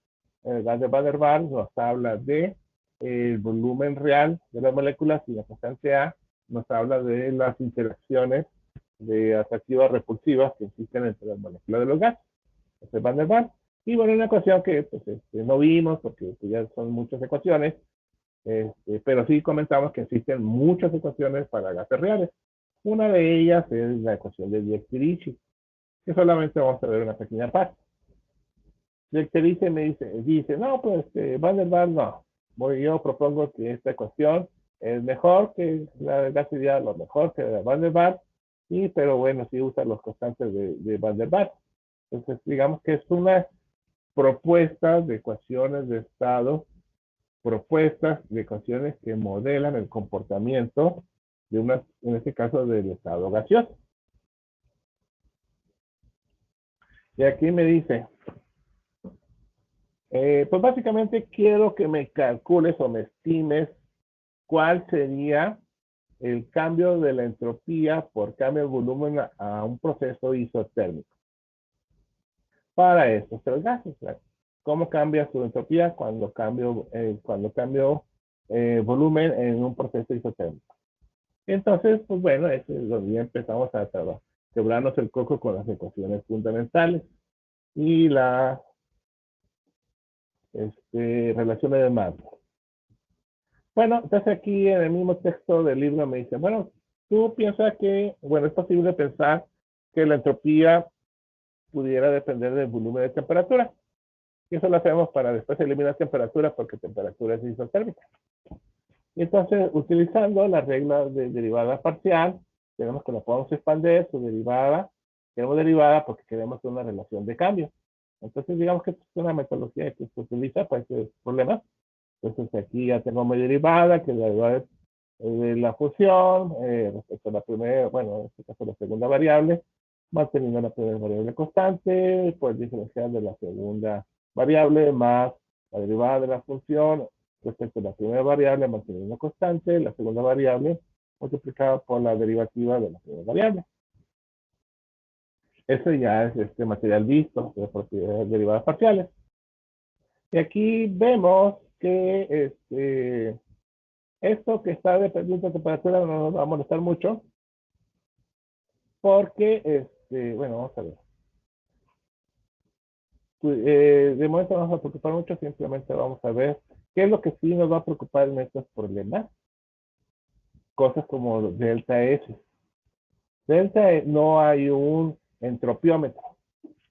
el gas de Van der Waals, nos habla de el volumen real de las moléculas y la constante A nos habla de las interacciones de atractivas repulsivas que existen entre las moléculas de los gases. Este es Van der Waals. Y bueno, una ecuación que pues, no vimos porque pues, ya son muchas ecuaciones, pero sí comentamos que existen muchas ecuaciones para gases reales. Una de ellas es la ecuación de Dietrich, que solamente vamos a ver una pequeña parte. Dietrich dice, no, pues Van der Waals no. Yo propongo que esta ecuación es mejor que la de gas ideal, lo mejor que la de Van der Waals, pero bueno, sí usa los constantes de Van der Waals. Entonces, digamos que es una propuesta de ecuaciones de estado, propuestas de ecuaciones que modelan el comportamiento de en este caso, del estado gaseoso. Y aquí me dice, pues básicamente quiero que me calcules o me estimes cuál sería el cambio de la entropía por cambio de volumen a un proceso isotérmico para estos tres gases. ¿Cómo cambia su entropía cuando cambio volumen en un proceso isotérmico? Entonces, pues bueno, eso es donde ya empezamos a quebrarnos el coco con las ecuaciones fundamentales y las relaciones de Maxwell. Bueno, entonces aquí en el mismo texto del libro me dice, bueno, tú piensas que, bueno, es posible pensar que la entropía pudiera depender del volumen de temperatura. Y eso lo hacemos para después eliminar temperatura porque temperatura es isotérmica. Y entonces, utilizando la regla de derivada parcial, tenemos que la podemos expandir, su derivada, queremos derivada porque queremos una relación de cambio. Entonces, digamos que es una metodología que se utiliza para estos problemas. Entonces, aquí ya tengo mi derivada, que es la derivada de la función, respecto a la primera, bueno, en este caso la segunda variable, manteniendo la primera variable constante, pues diferencial de la segunda variable más la derivada de la función respecto a la primera variable manteniendo constante, la segunda variable multiplicada por la derivativa de la primera variable. Eso ya es este material visto de propiedades derivadas parciales. Y aquí vemos que esto que está dependiendo de temperatura no nos va a molestar mucho, porque, bueno, vamos a ver. De momento no nos va a preocupar mucho, simplemente vamos a ver qué es lo que sí nos va a preocupar en estos problemas. Cosas como delta S. Delta S no hay un entropiómetro.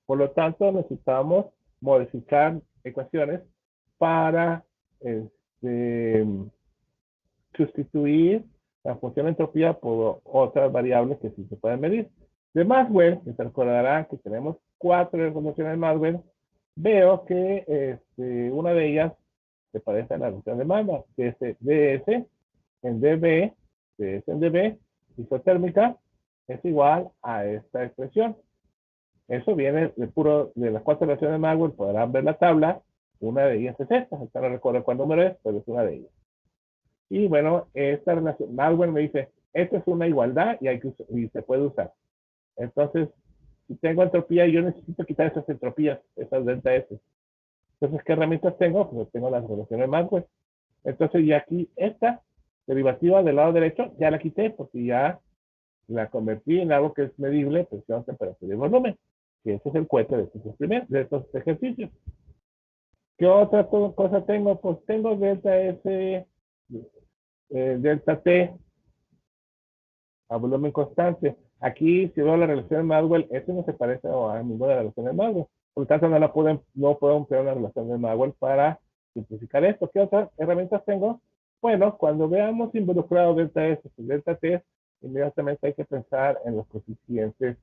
Por lo tanto, necesitamos modificar ecuaciones para sustituir la función de entropía por otras variables que sí se pueden medir. De Maxwell, se recordará que tenemos 4 funciones de Maxwell. Veo que una de ellas se parece a la relación de Maxwell, que es ds en dB, ds en dB, isotérmica, es igual a esta expresión. Eso viene de las 4 relaciones de Maxwell, podrán ver la tabla, una de ellas es esta, no recuerdo cuál número es, pero es una de ellas. Y bueno, esta relación, Maxwell me dice, esta es una igualdad y se puede usar. Entonces, si tengo entropía, yo necesito quitar esas entropías, esas delta S. Entonces, ¿qué herramientas tengo? Pues tengo las relaciones Maxwell. Entonces, ya aquí, esta derivativa del lado derecho, ya la quité porque ya la convertí en algo que es medible, presión, temperatura y volumen. Que ese es el cohete de estos ejercicios. ¿Qué otra cosa tengo? Pues tengo delta S, delta T, a volumen constante. Aquí, si veo la relación de Maxwell, este no se parece a ninguna de las relaciones de Maxwell. Por lo tanto, no puedo emplear una relación de Maxwell para simplificar esto. ¿Qué otras herramientas tengo? Bueno, cuando veamos involucrado delta S y delta T, inmediatamente hay que pensar en los coeficientes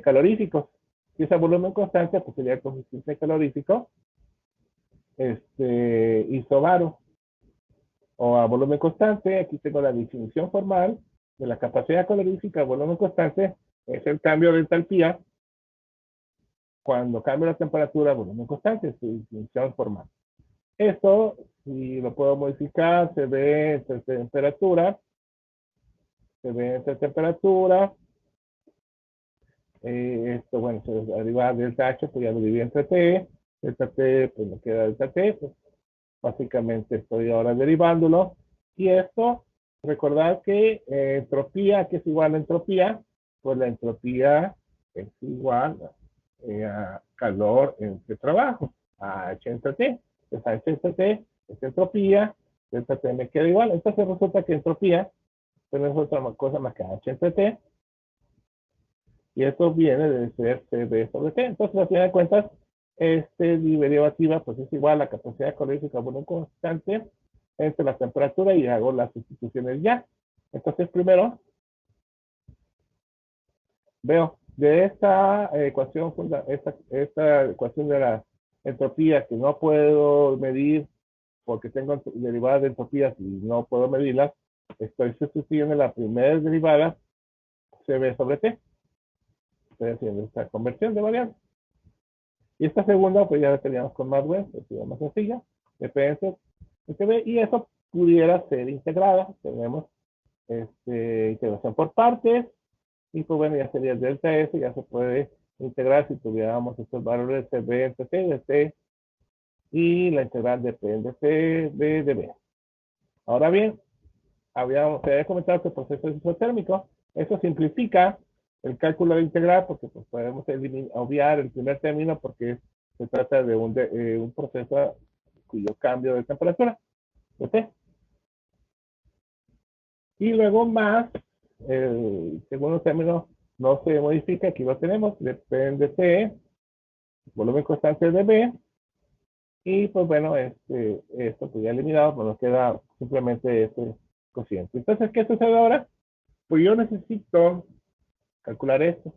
caloríficos. Si es a volumen constante, pues sería el coeficiente calorífico isobaro. O a volumen constante, aquí tengo la definición formal de la capacidad calorífica a volumen constante, es el cambio de entalpía cuando cambia la temperatura a volumen constante, es su definición formal. Esto, si lo puedo modificar, se ve entre temperatura, esto, bueno, se deriva delta H, pues ya lo dividí entre T, delta T, pues me queda delta T, pues básicamente estoy ahora derivándolo, y esto, recordad que entropía, que es igual a entropía, pues la entropía es igual a calor entre trabajo, a H entre T. Entonces, H entre T es entropía, delta T me queda igual. Entonces resulta que entropía Esto no es otra cosa más que h entre t. Y esto viene de ser CB sobre T. Entonces, al final de cuentas, derivativa pues es igual a la capacidad calórica por un constante entre la temperatura y hago las sustituciones ya. Entonces, primero, veo de esta ecuación, esta ecuación de la entropía que no puedo medir porque tengo derivadas de entropías y no puedo medirlas, estoy sustituyendo la primera derivada CB sobre T. Estoy haciendo esta conversión de variables. Y esta segunda, pues ya la teníamos con más web, es más sencilla, depende de y eso pudiera ser integrada. Tenemos integración por partes, y pues bueno, ya sería delta S, ya se puede integrar si tuviéramos estos valores de B entre T, de T, y la integral de P entre T, B de B. Ahora bien, se había comentado que el proceso es isotérmico. Eso simplifica el cálculo de integral porque pues, podemos obviar el primer término porque se trata de un proceso cuyo cambio de temperatura, de T. Y luego más, el segundo término no se modifica, aquí lo tenemos, depende de T, volumen constante de B, y pues bueno, esto pues ya eliminado, pues nos queda simplemente este cociente. Entonces, ¿qué sucede ahora? Pues yo necesito calcular esto.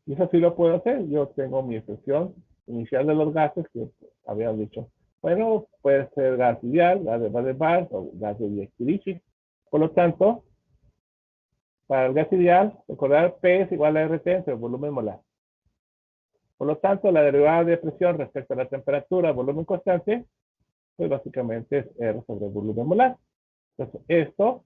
Y eso sí lo puedo hacer. Yo tengo mi expresión inicial de los gases que habían dicho. Bueno, puede ser gas ideal, gas de Van der Waals o gas de Diech-Kirichí. Por lo tanto, para el gas ideal, recordar P es igual a RT entre el volumen molar. Por lo tanto, la derivada de presión respecto a la temperatura, volumen constante, pues básicamente es R sobre el volumen molar. Entonces, esto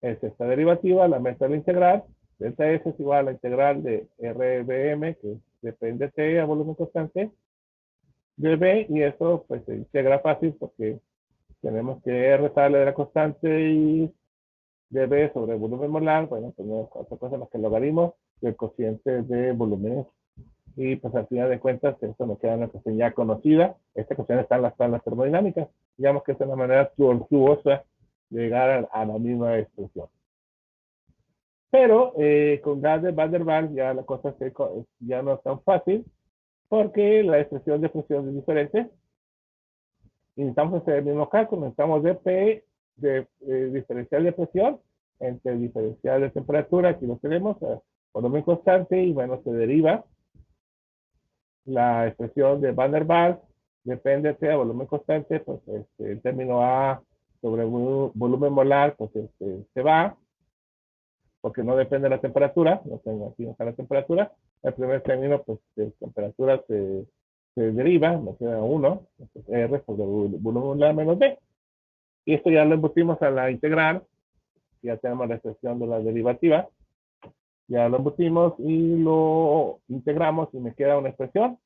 es esta derivativa, la mezcla de la integral. Delta S es igual a la integral de RBM, que depende de T a volumen constante, de B, y eso pues se integra fácil porque tenemos que R sale de la constante y de B sobre el volumen molar, bueno, tenemos otra cosa más que el logaritmo del cociente de volumen. Y pues al final de cuentas, esto nos queda una ecuación ya conocida. Esta ecuación está en las tablas termodinámicas. Digamos que es una manera tortuosa de llegar a la misma expresión. Pero con gas de Van der Waals ya la cosa ya no es tan fácil porque la expresión de presión es diferente. Y necesitamos hacer el mismo cálculo. Necesitamos dP de diferencial de presión entre el diferencial de temperatura, aquí lo tenemos, volumen constante, y bueno, se deriva la expresión de Van der Waals, depende de volumen constante, pues el término A sobre volumen molar, pues se va, porque no depende de la temperatura, no tengo aquí la temperatura. El primer término, pues de temperatura se deriva, me queda 1, R sobre volumen molar menos B. Y esto ya lo embutimos a la integral, ya tenemos la expresión de la derivativa, ya lo embutimos y lo integramos y me queda una expresión,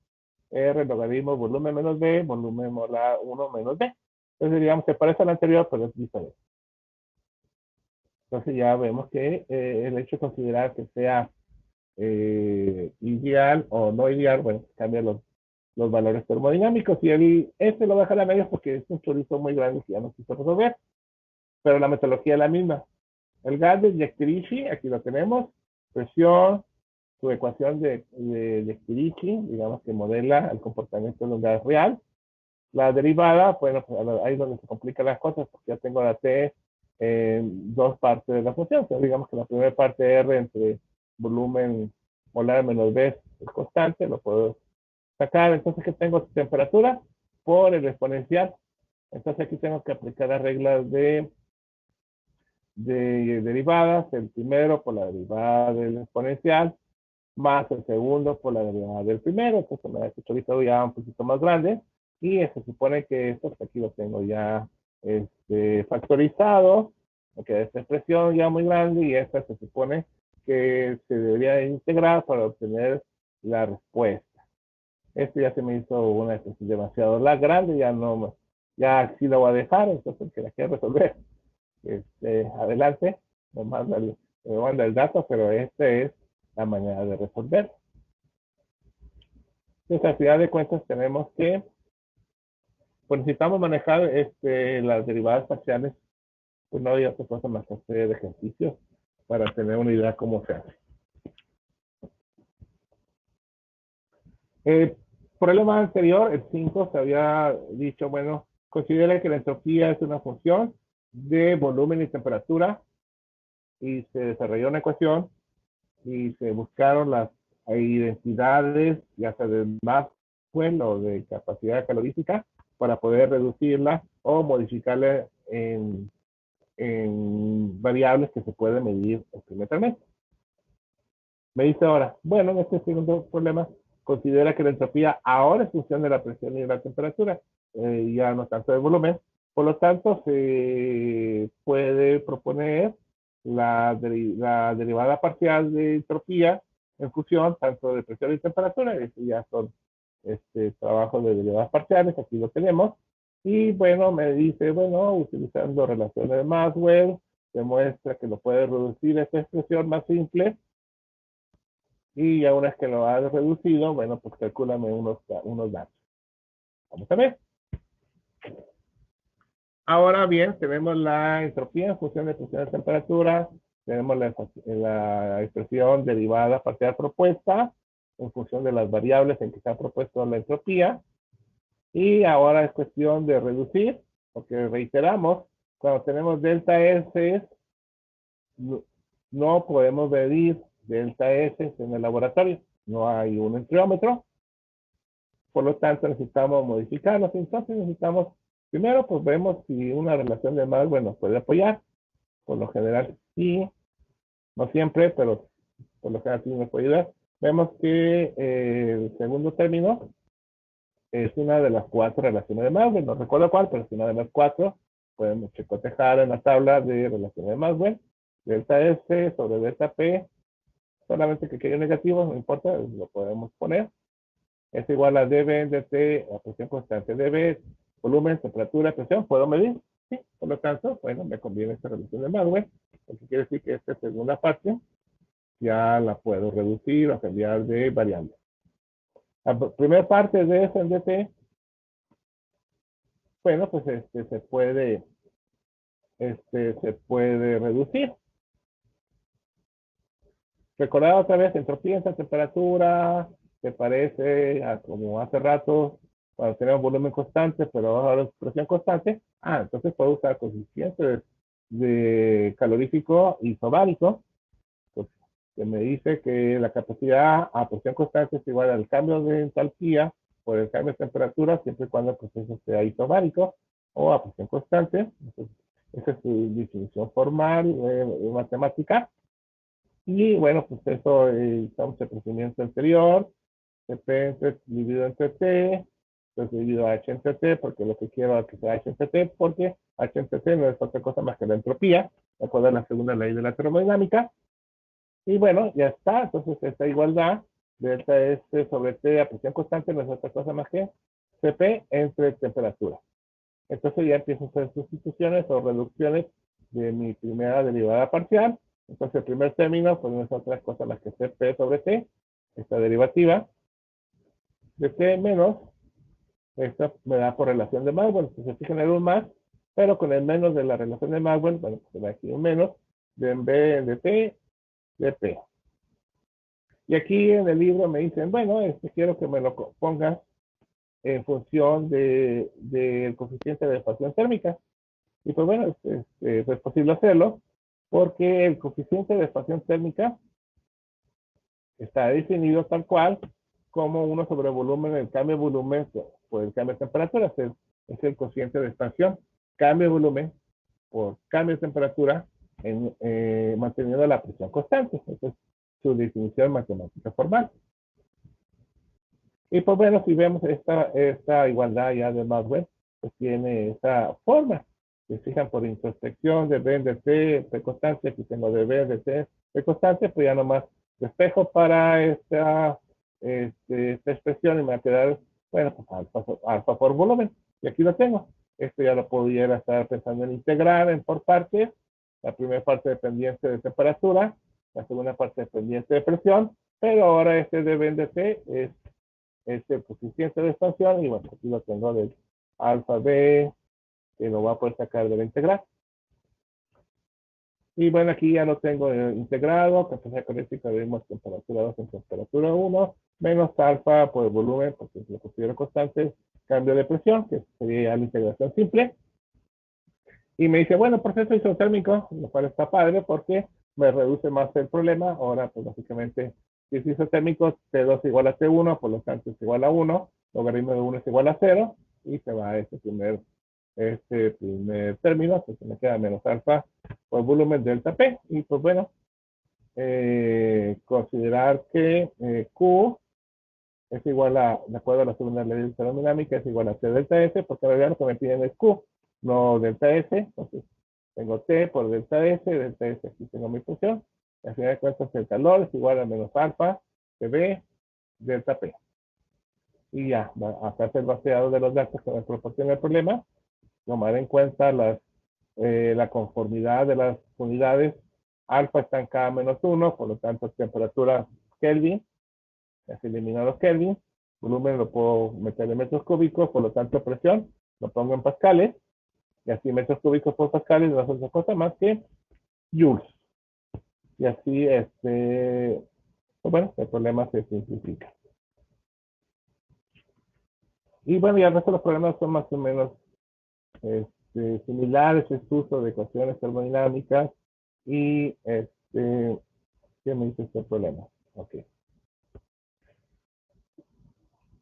R logaritmo volumen menos B, volumen molar 1 menos B. Entonces digamos que parece a la anterior, pero es diferente. Entonces ya vemos que el hecho de considerar que sea ideal o no ideal, bueno, cambia los valores termodinámicos, y lo voy a dejar a medias porque es un chorizo muy grande que ya no quiso resolver, pero la metodología es la misma. El gas de Diech-Kirichí, aquí lo tenemos, presión, su ecuación de Diech-Kirichí, digamos que modela el comportamiento de un gas real. La derivada, bueno, pues ahí es donde se complican las cosas, porque ya tengo la T en dos partes de la función. Entonces, digamos que la primera parte R entre volumen molar menos B es constante, lo puedo sacar. Entonces, ¿qué tengo? Temperatura por el exponencial. Entonces, aquí tengo que aplicar las reglas de derivadas, el primero por la derivada del exponencial, más el segundo por la derivada del primero. Entonces me da este chorizo ya un poquito más grande, y se supone que esto aquí lo tengo ya factorizado, porque esta expresión ya muy grande, y esta se supone que se debería integrar para obtener la respuesta. Esto ya se me hizo una expresión demasiado grande, ya no, ya sí lo voy a dejar, entonces el que la quiera resolver, adelante, me manda el dato, pero esta es la manera de resolver. Entonces, al final de cuentas, tenemos que, pues necesitamos manejar las derivadas parciales pues no había otra cosa más que hacer ejercicios para tener una idea cómo se hace. Problema anterior, el 5, se había dicho, bueno, considera que la entropía es una función de volumen y temperatura, y se desarrolló una ecuación y se buscaron las identidades, ya sea de Maxwell o de capacidad calorífica, para poder reducirla o modificarla en variables que se pueden medir experimentalmente. Me dice ahora, bueno, en este segundo problema, considera que la entropía ahora es función de la presión y de la temperatura, ya no tanto del volumen. Por lo tanto, se puede proponer la derivada parcial de entropía en función tanto de presión y temperatura. Estos ya son trabajos de derivadas parciales, aquí lo tenemos. Y bueno, me dice, bueno, utilizando relaciones de Maxwell, demuestra que lo puede reducir a esta expresión más simple. Y ya una vez que lo has reducido, bueno, pues calcúlame unos datos. Vamos a ver. Ahora bien, tenemos la entropía en función de presión y temperatura. Tenemos la expresión derivada parcial propuesta en función de las variables en que se ha propuesto la entropía. Y ahora es cuestión de reducir, porque reiteramos, cuando tenemos delta S, no podemos medir delta S en el laboratorio. No hay un entriómetro. Por lo tanto, necesitamos modificarlos. Entonces, necesitamos, primero, pues vemos si una relación de Maxwell nos puede apoyar. Por lo general, sí. No siempre, pero por lo general sí nos puede ayudar. Vemos que el segundo término es una de las 4 relaciones de Maxwell. No recuerdo cuál, pero es una de las 4. Podemos cotejar en la tabla de relaciones de Maxwell. Delta S sobre delta P. Solamente que quede negativo, no importa, lo podemos poner. Es igual a dB dt, a presión constante. dB, volumen, temperatura, presión, ¿puedo medir? Sí, por lo tanto, bueno, me conviene esta relación de Maxwell, porque quiere decir que esta segunda parte ya la puedo reducir o cambiar de variable. La primera parte de F en dt, bueno, pues se puede reducir. Recordad otra vez, entropía en temperatura, se parece a como hace rato, cuando tenemos volumen constante, pero ahora es presión constante. Entonces puedo usar coeficientes de calorífico isobárico, pues, que me dice que la capacidad a presión constante es igual al cambio de entalpía por el cambio de temperatura, siempre y cuando el proceso sea isobárico o a presión constante. Entonces, esa es su definición formal matemática. Y bueno, pues eso, estamos en el procedimiento anterior, CP dividido entre T, entonces dividido H entre T, porque lo que quiero es que sea H entre T, porque H entre T no es otra cosa más que la entropía, de acuerdo a la segunda ley de la termodinámica. Y bueno, ya está, entonces esta igualdad, delta S sobre T a presión constante, no es otra cosa más que CP entre temperatura. Entonces ya empiezo a hacer sustituciones o reducciones de mi primera derivada parcial. Entonces el primer término pues no es otra cosa más que Cp sobre T, esta derivativa de T menos, esto me da por relación de Maxwell, entonces aquí genera un más, pero con el menos de la relación de Maxwell, bueno, pues se da aquí un menos de B de T de P. Y aquí en el libro me dicen, bueno, quiero que me lo pongas en función del coeficiente de expansión térmica. Y pues bueno, es posible hacerlo porque el coeficiente de expansión térmica está definido tal cual como 1 sobre volumen, el cambio de volumen por el cambio de temperatura, es el cociente de expansión, cambio de volumen por cambio de temperatura manteniendo la presión constante. Esa es su definición matemática formal. Y pues bueno, si vemos esta igualdad ya de Maxwell, pues tiene esa forma. Se fijan por introspección de B de T, P constante, aquí tengo de B de T, P constante, pues ya nomás despejo para esta expresión y me va a quedar, bueno, pues alfa por volumen. Y aquí lo tengo. Esto ya lo pudiera estar pensando en integrar por partes. La primera parte dependiente de temperatura, la segunda parte dependiente de presión, pero ahora este de B de T es el coeficiente de expansión y bueno, aquí lo tengo del alfa B, que lo voy a poder sacar de la integral. Y bueno, aquí ya lo tengo integrado, capacidad colérica de temperatura 2 en temperatura 1, menos alfa por el volumen, porque lo considero constante, cambio de presión, que sería la integración simple. Y me dice, bueno, proceso isotérmico, lo cual está padre porque me reduce más el problema. Ahora, pues básicamente, si es isotérmico, T2 igual a T1, por lo tanto es igual a 1, logaritmo de 1 es igual a 0, y se va a este primer término, pues me queda menos alfa por volumen delta P. Y pues bueno, considerar que Q es igual a, de acuerdo a la segunda ley de termodinámica, es igual a T delta S, porque en realidad lo que me piden es Q, no delta S. Entonces, tengo T por delta S, aquí tengo mi función. Y al final de cuentas, el calor es igual a menos alfa, PB, delta P. Y ya, hasta hacer el vaciado de los datos que me proporciona el problema, tomar en cuenta la conformidad de las unidades. Alfa está en K menos 1, por lo tanto, temperatura Kelvin, ya se eliminan los Kelvin. Volumen lo puedo meter en metros cúbicos, por lo tanto, presión lo pongo en pascales. Y así metros cúbicos por pascales no es otra cosa más que joules. Y así, pues bueno, el problema se simplifica. Y bueno, ya el resto de los problemas son más o menos similares, es uso de ecuaciones termodinámicas y, ¿qué me dice este problema? Ok.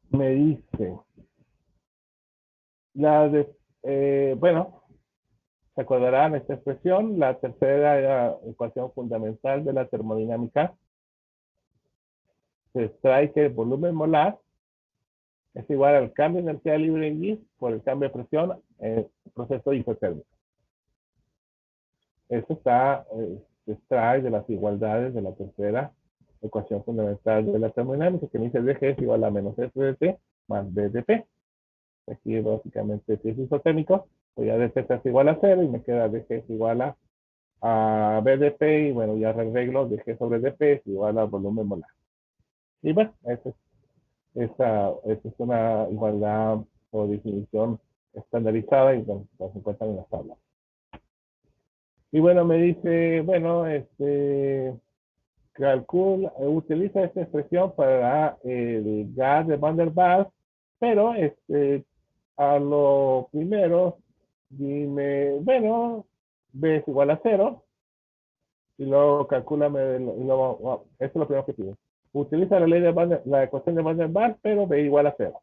Me dice, bueno, se acordarán esta expresión, la tercera ecuación fundamental de la termodinámica. Se extrae que el volumen molar es igual al cambio de energía libre en Y por el cambio de presión en el proceso isotérmico. Eso se extrae de las igualdades de la tercera ecuación fundamental de la termodinámica, que me dice dg es igual a menos f de t más b de p. Aquí básicamente si es isotérmico, pues ya dt es igual a 0 y me queda dg es igual a b de p, y bueno, ya arreglo dg sobre dp es igual al volumen molar. Y bueno, esa es una igualdad o definición estandarizada y bueno, se encuentran en las tablas. Y bueno, me dice, bueno, utiliza esta expresión para el gas de Van der Waals, pero a lo primero, dime, bueno, B es igual a 0, y luego calcúlame, y luego, esto es lo primero que pide. Utiliza la ley de la ecuación de Van der Waals, pero B igual a 0.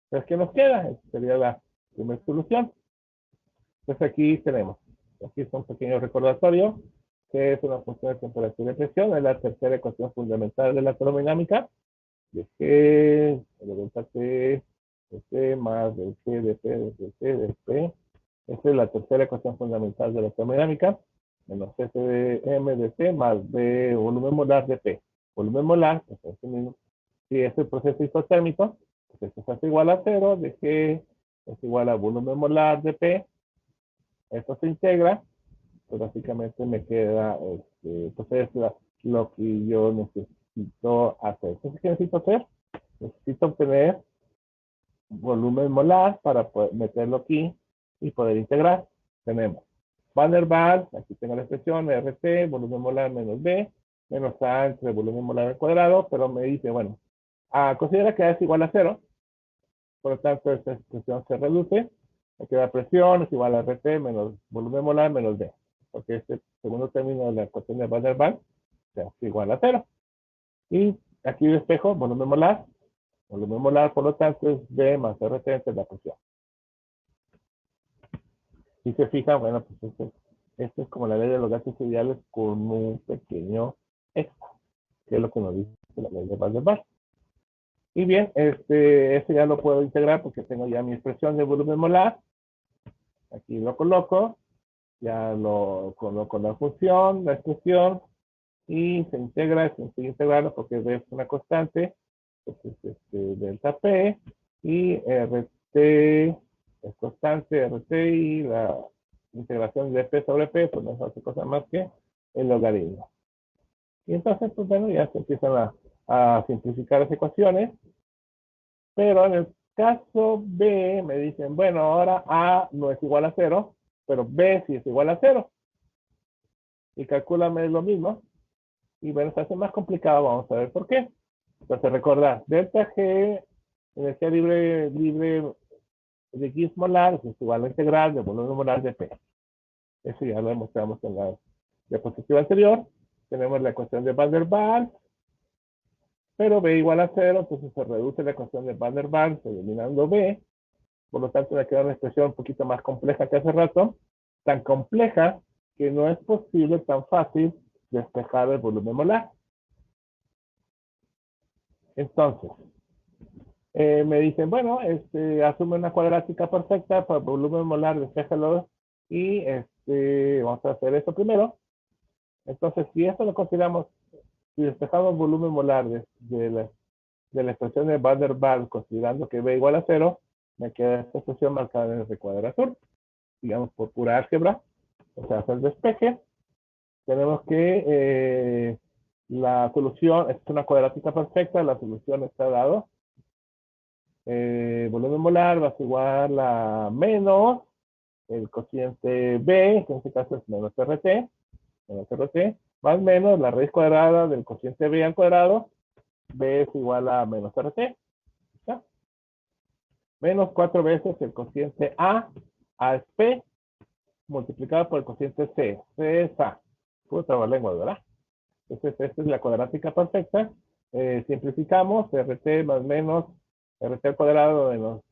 Entonces, ¿qué nos queda? Esta sería la primera solución. Entonces aquí tenemos, aquí es un pequeño recordatorio, que es una función de temperatura y presión, es la tercera ecuación fundamental de la termodinámica, de G, de delta T, de T más de G de P, de T, de P. Esta es la tercera ecuación fundamental de la termodinámica, menos F de M de T más B volumen molar de P. Volumen molar, pues es el mismo. Si es el proceso isotérmico, pues esto es igual a 0, de G es igual a volumen molar de P. Esto se integra, pues básicamente me queda, pues es lo que yo necesito hacer. Entonces, ¿qué necesito hacer? Necesito obtener volumen molar para poder meterlo aquí y poder integrar. Tenemos Van der Waals, aquí tengo la expresión RT, volumen molar menos B, menos A entre volumen molar al cuadrado, pero me dice, bueno, considera que A es igual a 0, por lo tanto esta expresión se reduce, me queda presión es igual a RT menos volumen molar menos B, porque este segundo término de la ecuación de Van der Waals es igual a 0. Y aquí despejo volumen molar, por lo tanto es B más RT entre la presión. Si se fijan, bueno, pues esto es como la ley de los gases ideales con un pequeño extra, que es lo que nos dice la ley de Van der Waals. Y bien, este ya lo puedo integrar porque tengo ya mi expresión de volumen molar. Aquí lo coloco, ya lo coloco la función, la expresión, y se integra, se sigue integrando porque es una constante, entonces delta P, y RT es constante, RT, y la integración de P sobre P, pues no es otra cosa más que el logaritmo. Y entonces, pues bueno, ya se empiezan a simplificar las ecuaciones, pero en el caso B me dicen, bueno, ahora A no es igual a 0, pero B sí es igual a 0. y calcúlame lo mismo. Y bueno, se hace más complicado, vamos a ver por qué. Entonces, recordar, delta G, energía libre de X molar, es igual a la integral del volumen molar de P. Eso ya lo demostramos en la diapositiva anterior. Tenemos la ecuación de Van der Waals, pero B igual a 0, entonces se reduce la ecuación de Van der Waals eliminando B. Por lo tanto, me queda una expresión un poquito más compleja que hace rato, tan compleja que no es posible, tan fácil, despejar el volumen molar. Entonces, me dicen, bueno, asume una cuadrática perfecta para el volumen molar, despéjalo, y vamos a hacer eso primero. Entonces, si esto lo consideramos, si despejamos volumen molar de la expresión de Van der Waals, considerando que B igual a 0, me queda esta expresión marcada en el recuadro azul, digamos por pura álgebra. O sea, hacer despeje. Tenemos que la solución es una cuadrática perfecta, la solución está dado. Volumen molar va a ser igual a menos el cociente B, que en este caso es menos RT, más menos la raíz cuadrada del cociente B al cuadrado, B es igual a menos RT, ¿ya? Menos 4 veces el cociente A es P, multiplicado por el cociente C. C es A. Puedo trabalengua, ¿verdad? Entonces, esta es la cuadrática perfecta. Simplificamos, RT más menos RT al cuadrado menos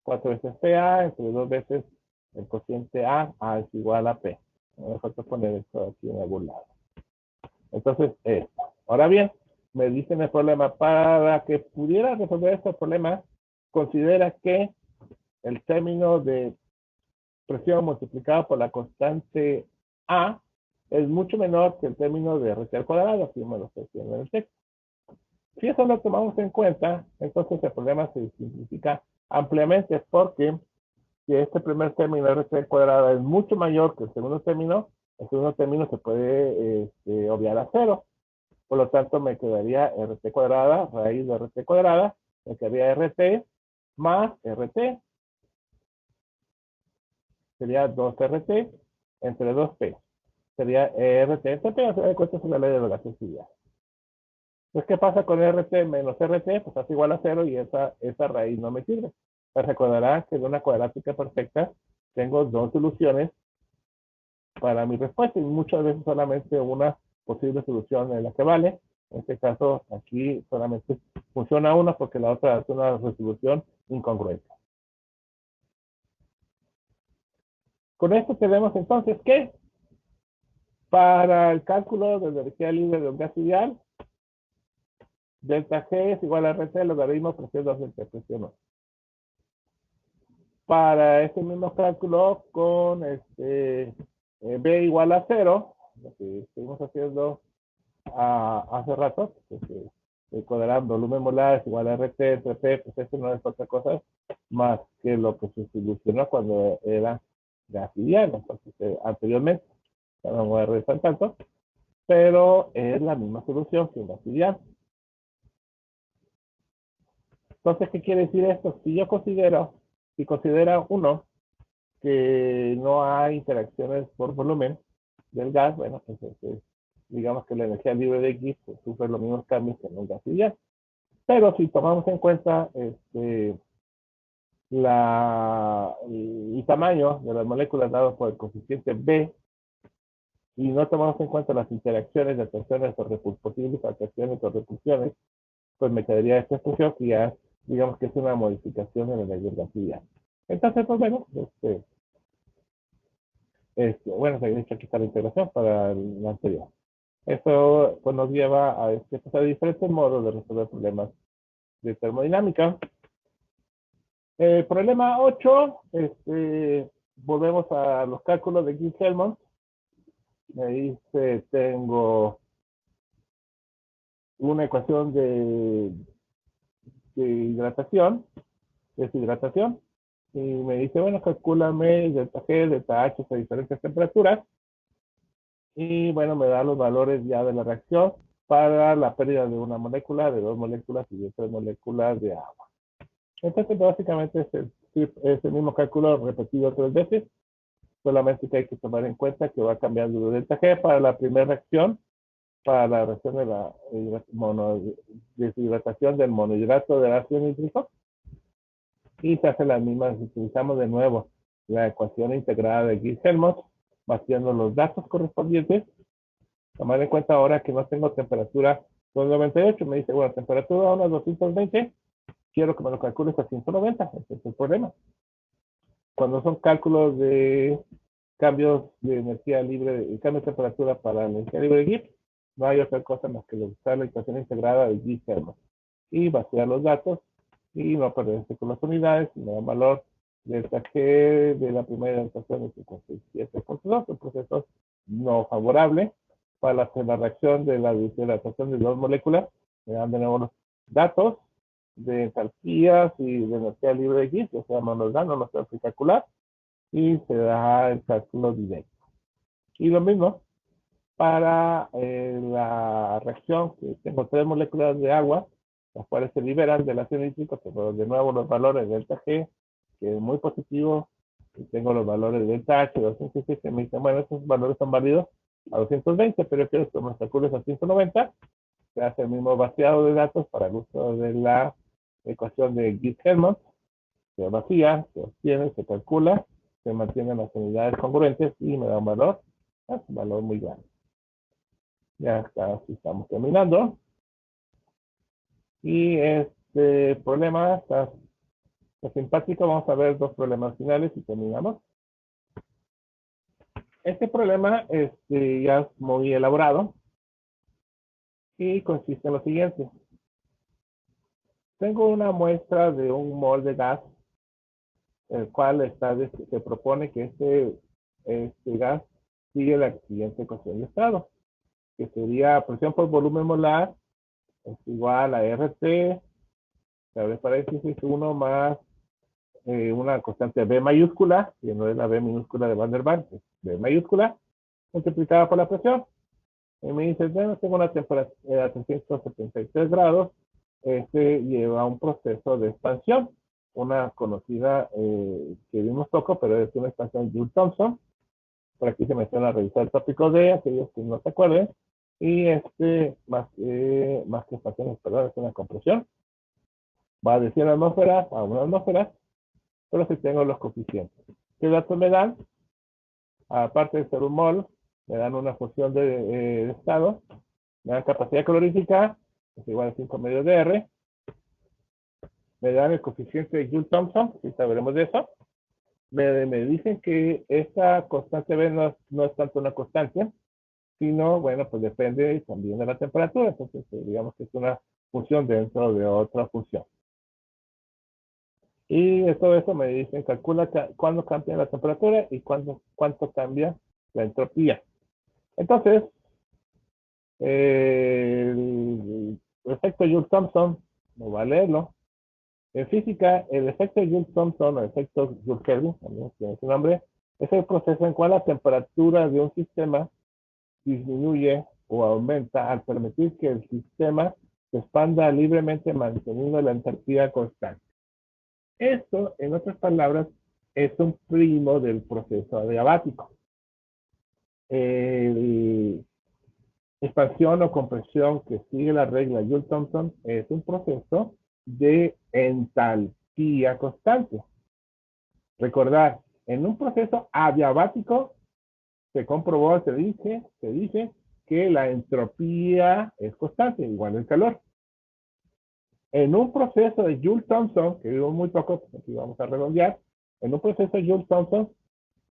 4 veces PA, entre 2 veces el cociente A es igual a P. Me falta poner esto aquí en algún lado. Entonces, ahora bien, me dicen el problema, para que pudiera resolver este problema, considera que el término de presión multiplicado por la constante A es mucho menor que el término de RT al cuadrado, así me lo estoy haciendo en el texto. Si eso lo tomamos en cuenta, entonces el problema se simplifica ampliamente, porque si este primer término RT al cuadrado es mucho mayor que el segundo término se puede obviar a 0. Por lo tanto, me quedaría RT cuadrada, raíz de RT cuadrada, me quedaría RT más RT. Sería 2RT entre 2P. Sería RT entre P, o sea, esta es la ley de relatividad. Entonces, ¿qué pasa con RT menos RT? Pues hace igual a 0 y esa raíz no me sirve. Pues recordará que en una cuadrática perfecta tengo dos soluciones para mi respuesta y muchas veces solamente una posible solución es la que vale. En este caso, aquí solamente funciona una porque la otra es una resolución incongruente. Con esto tenemos entonces que para el cálculo de la energía libre de un gas ideal, delta G es igual a RT, logaritmo presión 2 entre presión 1. Para este mismo cálculo con B igual a 0, lo que estuvimos haciendo hace rato, el cuadrado volumen molar es igual a RT entre P, pues esto no es otra cosa más que lo que se solucionó cuando era gas ideal, entonces anteriormente, ya no voy a revisar tanto, pero es la misma solución que un gas ideal. Entonces, ¿qué quiere decir esto? Si considera uno que no hay interacciones por volumen del gas, bueno, pues digamos que la energía libre de X pues, sufre los mismos cambios que en un gas ideal. Pero si tomamos en cuenta el tamaño de las moléculas dado por el coeficiente B, y no tomamos en cuenta las interacciones de atracciones o posibles atracciones o repulsiones, pues me quedaría esta expresión que ya digamos que es una modificación de la energía. Entonces, pues bueno, bueno, se ha hecho aquí está la integración para el anterior. Eso pues, nos lleva a, pues, a diferentes modos de resolver problemas de termodinámica. Problema 8, volvemos a los cálculos de Gibbs-Helmont. Me dice, tengo una ecuación de deshidratación, y me dice, bueno, calcúlame delta G, delta H a diferentes temperaturas, y bueno, me da los valores ya de la reacción para la pérdida de una molécula, de 2 moléculas y de 3 moléculas de agua. Entonces, básicamente es el mismo cálculo repetido 3 veces. Solamente que hay que tomar en cuenta que va cambiando de delta G para la primera reacción, para la reacción de la deshidratación del monohidrato de ácido nítrico, y se hace las mismas. Utilizamos de nuevo la ecuación integrada de Gies-Helmholtz, vaciando los datos correspondientes. Tomar en cuenta ahora que no tengo temperatura 298, me dice, bueno, temperatura unos 220, quiero que me lo calcules a 190, ese es el problema. Cuando son cálculos de cambios de energía libre, cambio de temperatura para la energía libre de Gibbs, no hay otra cosa más que usar la ecuación integrada de Gies-Helmholtz y vaciar los datos y no perderse con las unidades, y me da valor delta G de la primera ecuación de 57.2, el proceso no favorable para hacer la reacción de la deshidratación de dos moléculas. Me dan de nuevo los datos de entalpías y de energía libre de Gibbs, o sea, no nos dan, no nos tenemos que calcular, y se da el cálculo directo. Y lo mismo para la reacción, que tengo tres moléculas de agua, las cuales se liberan del ácido nítrico, tengo de nuevo los valores de delta G, que es muy positivo, y tengo los valores de delta H, 207, me dicen, bueno, estos valores son válidos a 220, pero yo quiero que me calcules a 190, se hace el mismo vaciado de datos para el uso de la ecuación de Gies-Helmholtz, se vacía, se obtiene, se calcula, se mantienen las unidades congruentes y me da un valor muy grande. Ya está, así estamos terminando. Y este problema está simpático. Vamos a ver dos problemas finales y terminamos. Este problema ya es muy elaborado y consiste en lo siguiente. Tengo una muestra de un mol de gas, el cual se propone que este gas sigue la siguiente ecuación de estado, que sería presión por volumen molar es igual a RT, se abre paréntesis, 1 más una constante B mayúscula, que no es la B minúscula de Van der Waals, es B mayúscula, multiplicada por la presión. Y me dice, bueno, tengo una temperatura a 373 grados, lleva un proceso de expansión, una conocida que vimos poco, pero es una expansión Joule-Thomson. Por aquí se menciona revisar el tópico D, aquellos que no se acuerden. Y más que expansión, perdón, es una compresión. Va de 100 atmósferas a 1 atmósfera, pero si tengo los coeficientes. ¿Qué datos me dan? Aparte de ser un mol, me dan una función de estado, me dan capacidad calorífica, es igual a 5 medios de R, me dan el coeficiente de Joule-Thomson, si sabremos de eso, me dicen que esta constante B no es tanto una constante, sino, bueno, pues depende también de la temperatura, entonces digamos que es una función dentro de otra función. Y de todo eso me dicen, calcula cuándo cambia la temperatura y cuánto cambia la entropía. Entonces, el efecto Joule-Thomson, no va a leerlo. En física, el efecto Joule-Thomson o efecto Joule-Kelvin, también tiene su nombre, es el proceso en cual la temperatura de un sistema disminuye o aumenta al permitir que el sistema se expanda libremente manteniendo la entropía constante. Esto, en otras palabras, es un primo del proceso adiabático. Expansión o compresión que sigue la regla Joule-Thomson es un proceso de entalpía constante. Recordar, en un proceso adiabático se comprobó, se dice que la entropía es constante, igual el calor. En un proceso de Joule-Thomson, que vimos muy poco, aquí vamos a redondear, en un proceso de Joule-Thomson,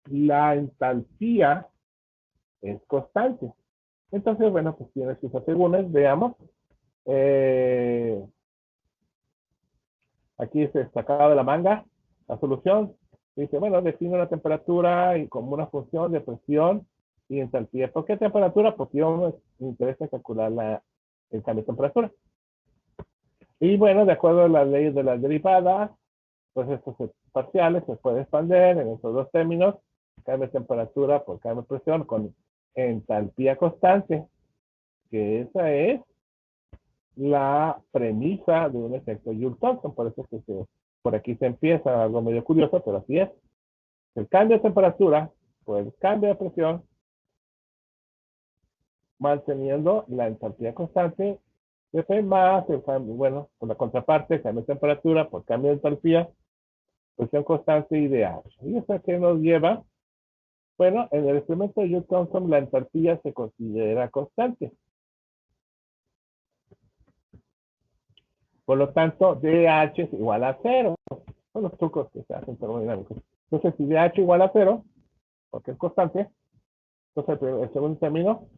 la entalpía es constante. Entonces, bueno, pues tiene sus asegúnes, veamos. Aquí se sacado de la manga la solución. Dice, bueno, define una temperatura y como una función de presión y entalpía. ¿Por qué temperatura? Porque yo me interesa calcular el cambio de temperatura. Y bueno, de acuerdo a las leyes de las derivadas, pues estos parciales se pueden expandir en estos dos términos, cambio de temperatura por cambio de presión con entalpía constante, que esa es la premisa de un efecto Joule-Thomson. Por eso es que por aquí se empieza algo medio curioso, pero así es. El cambio de temperatura por el cambio de presión, manteniendo la enthalpía constante de P más el cambio, bueno, por la contraparte, cambio de temperatura, por cambio de enthalpía, presión constante y de H. ¿Y eso a qué nos lleva? Bueno, en el experimento de Joule-Thomson la enthalpía se considera constante. Por lo tanto, DH es igual a 0. Son los trucos que se hacen termodinámicos. Entonces, si DH igual a 0, porque es constante, entonces el segundo término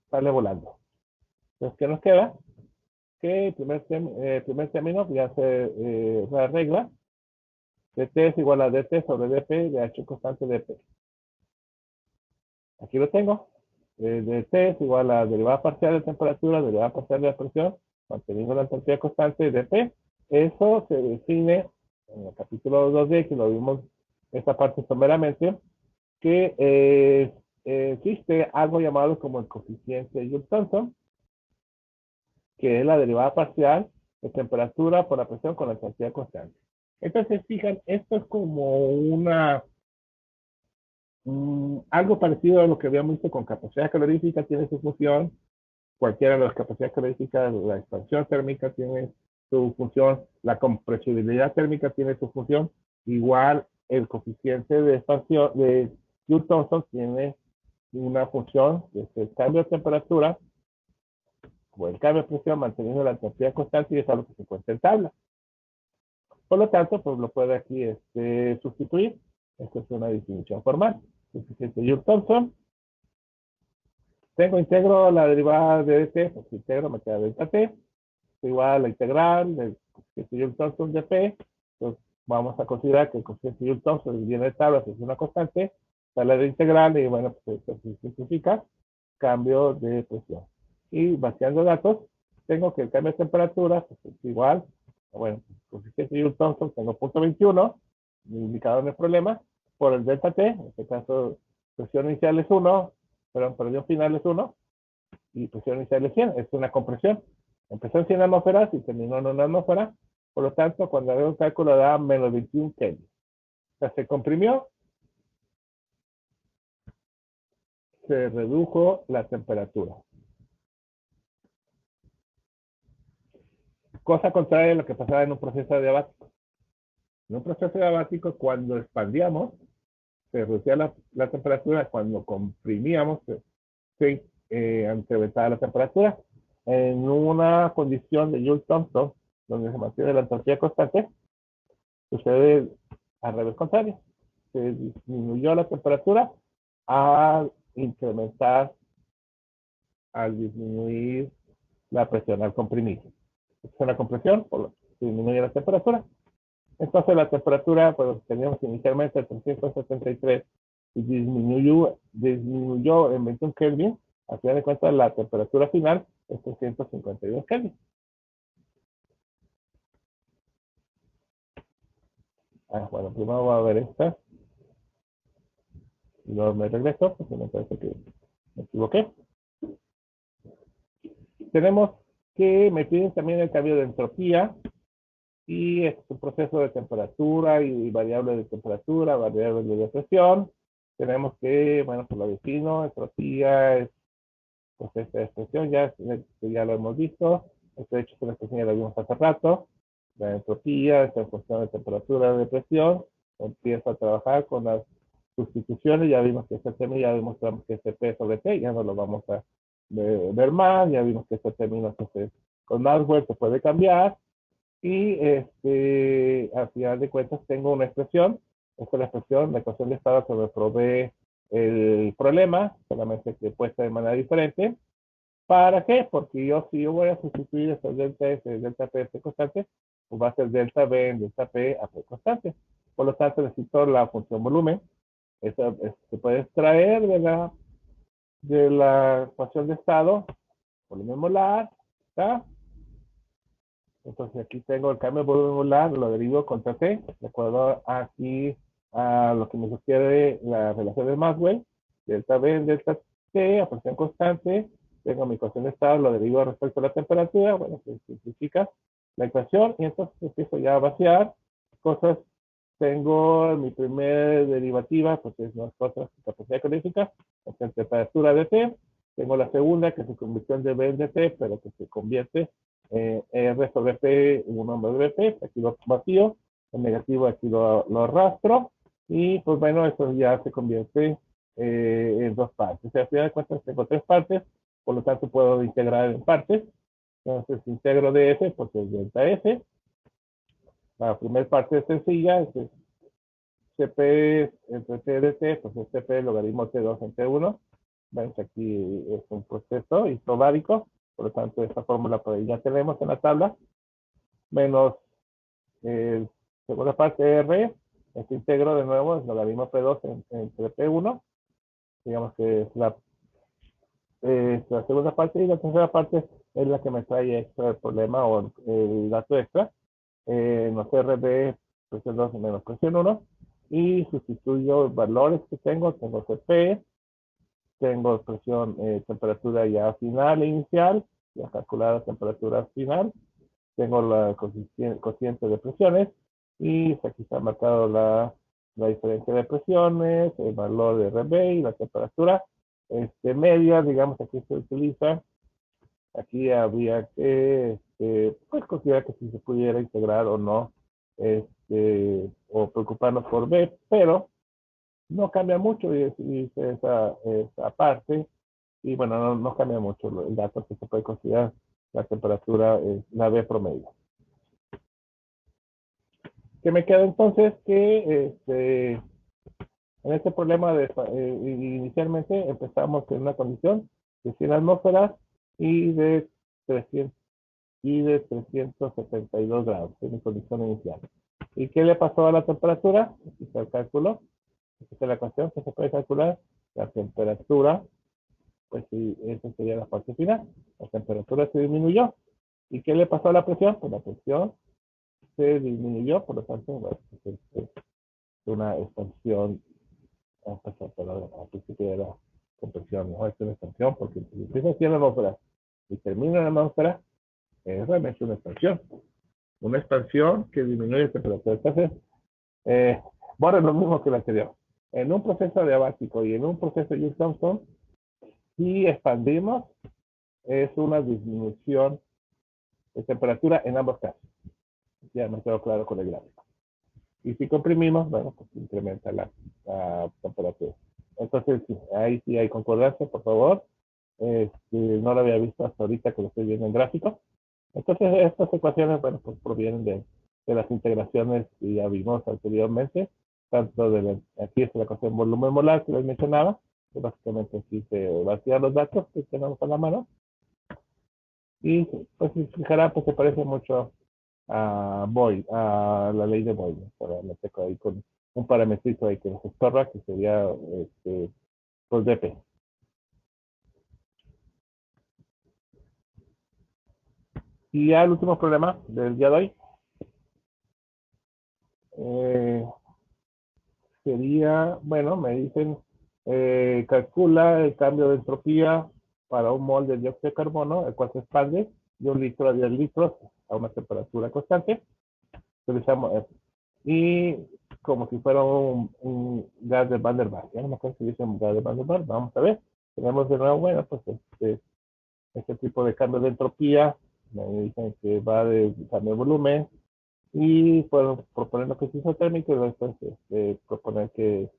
sale volando. Entonces, ¿qué nos queda? Que el primer término ya se arregla. dt es igual a dt sobre dp, dh constante dp. Aquí lo tengo. dt es igual a derivada parcial de temperatura, derivada parcial de la presión, manteniendo la enthalpía constante dp. Eso se define en el capítulo 2D, que lo vimos esta parte someramente, que existe algo llamado como el coeficiente de Joule-Thomson, que es la derivada parcial de temperatura por la presión con la enthalpía constante. Entonces, fijan, esto es como algo parecido a lo que habíamos visto con capacidad calorífica, tiene su función. Cualquiera de las capacidades caloríficas, la expansión térmica tiene su función, la compresibilidad térmica tiene su función. Igual, el coeficiente de expansión de Joule-Thomson tiene una función, que es el cambio de temperatura o el cambio de presión manteniendo la enthalpía constante, y es algo que se encuentra en tabla. Por lo tanto, pues lo puede aquí sustituir. Esto es una definición formal. Coeficiente Joule-Thomson. Tengo integro la derivada de dt, pues integro me queda delta t, igual a la integral del coeficiente Joule-Thomson de p. Entonces vamos a considerar que el coeficiente Joule-Thomson viene de tablas, es una constante, sale de integral y bueno, pues esto se simplifica, cambio de presión. Y vaciando datos, tengo que el cambio de temperatura pues, es igual, bueno, coeficiente Joule-Thomson tengo 0.21, mi indicador de problema, por el delta t, en este caso presión inicial es 1, pero presión final es 1, y presión inicial es 100, es una compresión. Empezó en 100 atmósferas y terminó en 1 atmósfera, por lo tanto, cuando hago un cálculo da menos 21 Kelvin. O sea, se comprimió, se redujo la temperatura. Cosa contraria a lo que pasaba en un proceso adiabático. En un proceso adiabático, cuando expandíamos, se reducía la temperatura, cuando comprimíamos, se incrementaba la temperatura. En una condición de Joule-Thomson, donde se mantiene la enthalpía constante, sucede al revés contrario. Se disminuyó la temperatura al incrementar, al disminuir la presión, al comprimir. Es una compresión, por lo que se disminuye la temperatura. Entonces la temperatura, pues teníamos inicialmente 373 y disminuyó en 21 Kelvin. Al final de cuentas, la temperatura final es 352 Kelvin. Bueno, primero voy a ver esta. Y luego me regreso, porque me parece que me equivoqué. Tenemos que me piden también el cambio de entropía. Y es un proceso de temperatura y variable de temperatura, variable de presión. Tenemos que, bueno, pues lo defino, entropía es pues esta expresión, ya lo hemos visto. Este hecho es una expresión ya lo vimos hace rato. La entropía es en función de temperatura de presión. Empiezo a trabajar con las sustituciones, ya vimos que este término, ya demostramos que es P sobre T, ya no lo vamos a ver más, ya vimos que este término entonces, con Maxwell se puede cambiar. Y al final de cuentas tengo una expresión. Esta es la expresión, la ecuación de estado que me provee el problema, solamente que puesta de manera diferente. ¿Para qué? Porque si yo voy a sustituir estos delta S, delta P, P constante, pues va a ser delta B en delta P a P constante. Por lo tanto, necesito la función volumen. Esta se puede extraer de la ecuación de estado, volumen molar, ¿está? Entonces aquí tengo el cambio de volumen molar, lo derivo contra T, de acuerdo aquí a lo que me sugiere la relación de Maxwell, delta B en delta T, a presión constante, tengo mi ecuación de estado, lo derivo respecto a la temperatura, bueno, se simplifica la ecuación y entonces empiezo ya a vaciar cosas tengo mi primer derivativa, pues es las cosas, capacidad calórica, en temperatura de T. Tengo la segunda, que es la conversión de B en DT, pero que se convierte en R sobre P, un nombre de P. Aquí lo vacío, el negativo aquí lo arrastro, y pues bueno, eso ya se convierte en dos partes. O sea, al final de cuentas tengo tres partes, por lo tanto puedo integrar en partes. Entonces integro de F, porque es delta F. La primera parte es sencilla, es CP entre T de T, pues es CP logaritmo T2 en T1. Ven que aquí es un proceso isobárico, por lo tanto esta fórmula por ahí ya tenemos en la tabla, menos el segunda parte R, este integro de nuevo es logaritmo P2 entre P1, digamos que es la segunda parte, y la tercera parte es la que me trae extra el problema o el dato extra, no sé, RB presión 2 menos presión 1, y sustituyo valores que tengo CP, tengo presión, temperatura ya final e inicial, ya calculada temperatura final, tengo la cociente de presiones, y aquí está marcado la diferencia de presiones, el valor de RB y la temperatura media, digamos, aquí se utiliza. Aquí habría que pues considerar que si se pudiera integrar o no, o preocuparnos por B, pero no cambia mucho, y dice esa parte, y bueno, no cambia mucho el dato que se puede considerar la temperatura, la B promedio. ¿Qué me queda entonces? Que en este problema inicialmente empezamos en una condición de 100 atmósferas y de 300 y de 372 grados, es mi condición inicial. ¿Y qué le pasó a la temperatura? Aquí está el cálculo, esta es la ecuación que se puede calcular. La temperatura, pues sí, esa sería la parte final. La temperatura se disminuyó. ¿Y qué le pasó a la presión? Pues la presión se disminuyó, por lo tanto, bueno, pues es una expansión, perdón, al principio era compresión, no es una expansión, porque si empieza así en la atmósfera y termina en la atmósfera, es realmente una expansión. Una expansión que disminuye la temperatura. Entonces, bueno, es lo mismo que la anterior. En un proceso diabático y en un proceso de Joule-Thomson, si expandimos, es una disminución de temperatura en ambos casos. Ya me quedó claro con el gráfico. Y si comprimimos, bueno, pues incrementa la temperatura. Entonces, ahí sí hay concordancia, por favor. No lo había visto hasta ahorita que lo estoy viendo en gráfico. Entonces, estas ecuaciones, bueno, pues provienen de las integraciones que ya vimos anteriormente, tanto aquí es la ecuación volumen molar que les mencionaba, que básicamente aquí se vacían los datos que tenemos a la mano, y pues si fijará, pues se parece mucho a Boyle, a la ley de Boyle. Ahora me tengo ahí con un parametrito ahí que nos estorba, que sería pues dp. Y ya el último problema del día de hoy sería, bueno, me dicen, calcula el cambio de entropía para un mol de dióxido de carbono, el cual se expande de 1 litro a 10 litros a una temperatura constante. Utilizamos, y como si fuera un gas de Van der Waals. Ya no me acuerdo si dice un gas de Van der Waals. Vamos a ver. Tenemos de nuevo, bueno, pues este tipo de cambio de entropía. Me dicen que va de cambio de volumen. Y puedo proponer lo que es isotérmico y después proponer que,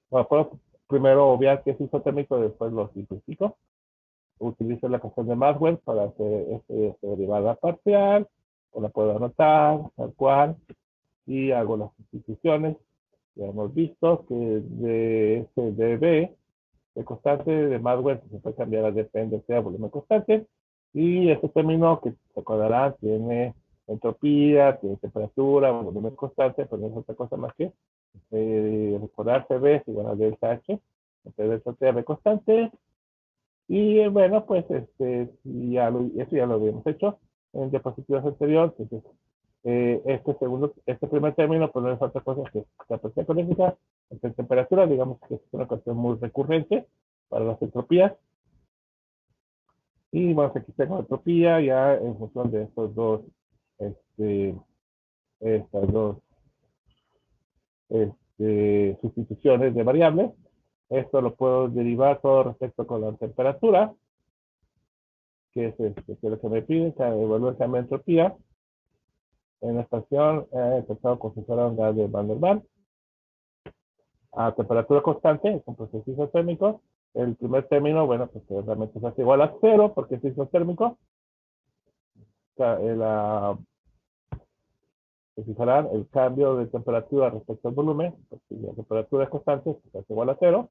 bueno, puedo primero obviar que es isotérmico y después lo simplifico. Utilizo la ecuación de Maxwell para hacer esta derivada parcial, o la puedo anotar tal cual, y hago las sustituciones. Ya hemos visto que de ese dB, de constante de Maxwell, se puede cambiar a depende sea volumen constante, y este término que se acordarán tiene entropía, tiene temperatura, volumen constante, pero no es otra cosa más que recordar CB es igual a delta H, entre delta T constante, y bueno, pues eso ya lo habíamos hecho en diapositivas anteriores. Entonces, este primer término, pues no es otra cosa que capacidad colérica entre temperatura, digamos que es una cuestión muy recurrente para las entropías. Y bueno, aquí tengo entropía ya en función de estos dos, estas dos sustituciones de variables. Esto lo puedo derivar todo respecto con la temperatura, que es lo que me pide, que evalúe el cambio de entropía en la estación empezado con fuera de Van der Waals a temperatura constante, con procesos isotérmicos. El primer término, bueno, pues realmente se hace igual a cero porque es isotérmico. Se fijarán el cambio de temperatura respecto al volumen, pues si la temperatura es constante, pues se hace igual a cero.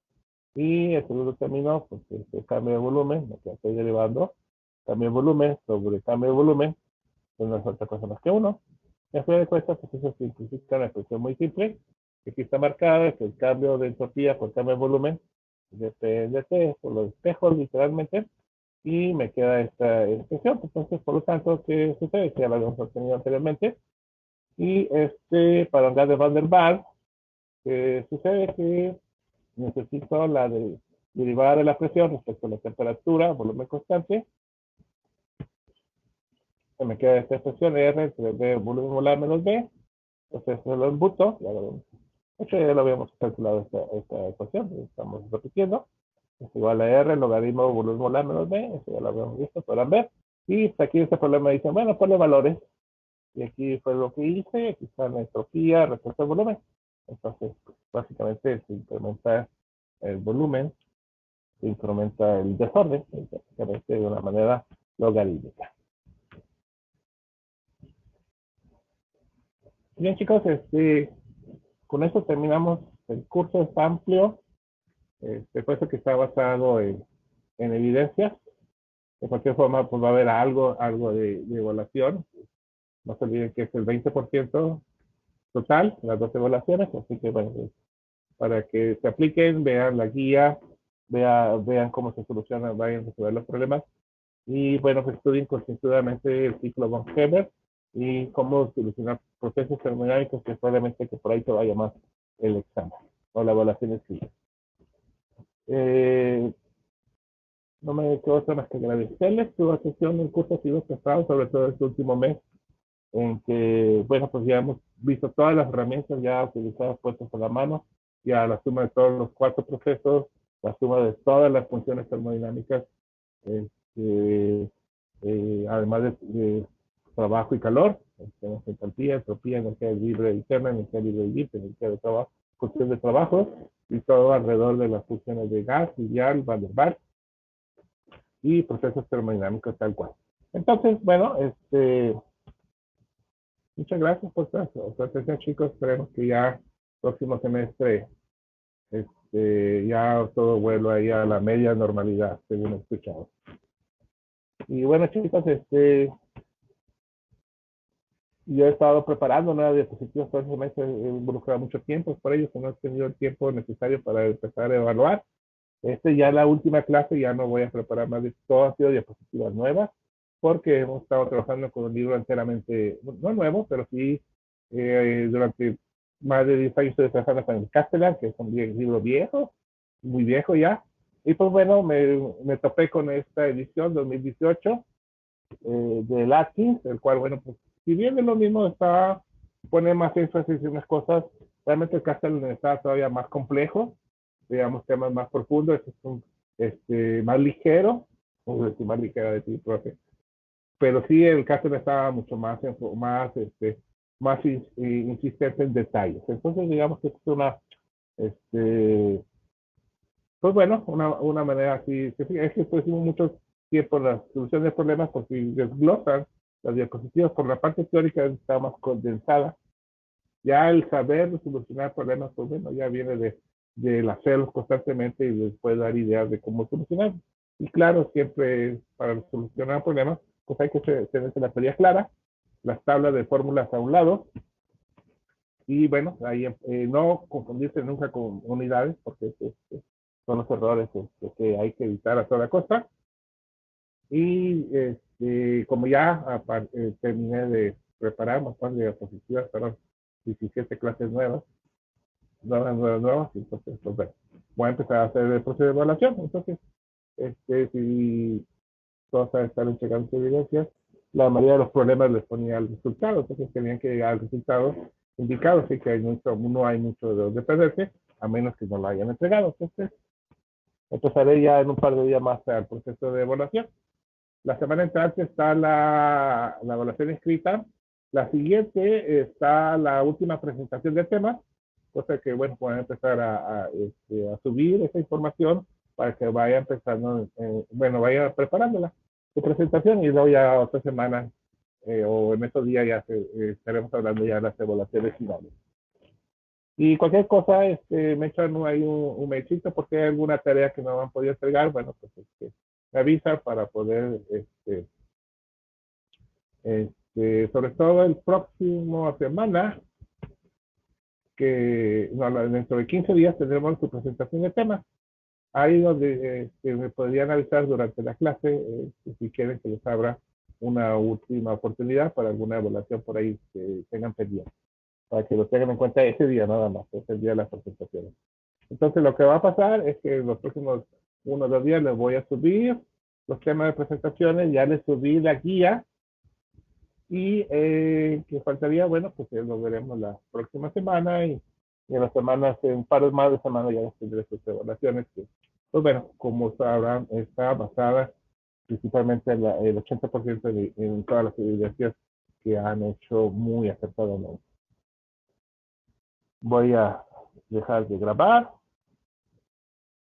Y el segundo término, pues el cambio de volumen, lo que estoy derivando, cambio de volumen sobre cambio de volumen, pues no es otra cosa más que uno. En fin de cuentas, pues eso simplifica una expresión muy simple. Aquí está marcada, es el cambio de entropía por cambio de volumen de P de T, por los espejos literalmente, y me queda esta expresión. Entonces, por lo tanto, ¿qué sucede? Que ya lo habíamos obtenido anteriormente. Y para un gas de Van der Waals, sucede que necesito la derivada de la presión respecto a la temperatura, volumen constante. Me queda esta expresión R entre B, volumen molar menos B. Entonces, lo embuto. Ya lo habíamos calculado esta ecuación, estamos repitiendo. Es igual a R, logaritmo volumen molar menos B. Eso ya lo habíamos visto, podrán ver. Y aquí este problema dice, bueno, ponle valores. Y aquí fue lo que hice. Aquí está la entropía respecto al volumen. Entonces, básicamente se incrementa el volumen, se incrementa el desorden, básicamente de una manera logarítmica. Bien, chicos, con eso terminamos. El curso es amplio, puesto que está basado en evidencias. De cualquier forma, pues va a haber algo de evaluación. No se olviden que es el 20% total, las dos evaluaciones, así que bueno, para que se apliquen, vean la guía, vean cómo se solucionan, vayan a resolver los problemas y bueno, pues estudien concienzudamente el ciclo von Weber y cómo solucionar procesos termodinámicos, que probablemente que por ahí te vaya más el examen o la evaluación escrita. No me quedo otra más que agradecerles. Su atención del curso ha sido pesado, sobre todo este último mes, en que, bueno, pues ya hemos visto todas las herramientas ya utilizadas, puestas a la mano, ya la suma de todos los 4 procesos, la suma de todas las funciones termodinámicas, además de trabajo y calor, tenemos entalpía, entropía, energía libre interna, energía libre y energía de trabajo, función de trabajo, y todo alrededor de las funciones de gas, ideal, Van der Waals, y procesos termodinámicos tal cual. Entonces, bueno, muchas gracias por su atención, chicos. Esperemos que ya próximo semestre ya todo vuelva ahí a la media normalidad, según he escuchado. Y bueno, chicos, yo he estado preparando nuevas diapositivas todo el semestre, he involucrado mucho tiempo por ello, que no he tenido el tiempo necesario para empezar a evaluar. Ya la última clase, ya no voy a preparar más, todo ha sido diapositivas nuevas, porque hemos estado trabajando con un libro enteramente, no nuevo, pero sí durante más de 10 años estoy trabajando con el Castellan, que es un libro viejo, muy viejo ya. Y pues bueno, me topé con esta edición 2018 del Atkins, el cual, bueno, pues si bien es lo mismo, pone más énfasis en unas cosas, realmente el Castellan está todavía más complejo, digamos, temas más profundos, es más ligero, vamos a decir más ligera de ti, profe. Pero sí, el caso estaba mucho más insistente en detalles. Entonces, digamos que es pues bueno, una manera así, es que pusimos mucho tiempo en la solución de problemas, porque si desglosan las diapositivas por la parte teórica está más condensada. Ya el saber solucionar problemas, pues bueno, ya viene de hacerlos constantemente y después dar ideas de cómo solucionar. Y claro, siempre para solucionar problemas, pues hay que tener la teoría clara, las tablas de fórmulas a un lado, y bueno, ahí no confundirse nunca con unidades, porque son los errores que hay que evitar a toda costa. Y como ya terminé de preparar un montón de diapositivas para 17 clases nuevas, entonces pues, bueno, voy a empezar a hacer el proceso de evaluación. Entonces, si todos están checando sus evidencias, la mayoría de los problemas les ponía el resultado, entonces tenían que llegar al resultado indicado, así que no hay mucho de dónde perderse, a menos que no lo hayan entregado. Entonces, empezaré ya en un par de días más el proceso de evaluación. La semana entrante está la evaluación escrita. La siguiente está la última presentación de temas, cosa que, bueno, pueden empezar a subir esa información para que vaya empezando, bueno, vaya preparándola, su presentación, y luego ya otra semana o en estos días ya estaremos hablando ya de las evaluaciones finales. Y cualquier cosa, me echan ahí un mailcito porque hay alguna tarea que no han podido entregar, bueno, pues me avisan para poder, sobre todo el próximo semana, que no, dentro de 15 días tendremos su presentación de temas. Ahí donde me podrían avisar durante la clase si quieren que les abra una última oportunidad para alguna evaluación por ahí que tengan pendiente, para que lo tengan en cuenta ese día nada más, es el día de las presentaciones. Entonces lo que va a pasar es que en los próximos 1 o 2 días les voy a subir los temas de presentaciones, ya les subí la guía, y que faltaría, bueno, pues lo veremos la próxima semana, y en las semanas, en un par más de semanas ya tendré sus evaluaciones, que, pues bueno, como sabrán, está basada principalmente en el 80% en todas las evidencias que han hecho muy acertadamente. Voy a dejar de grabar.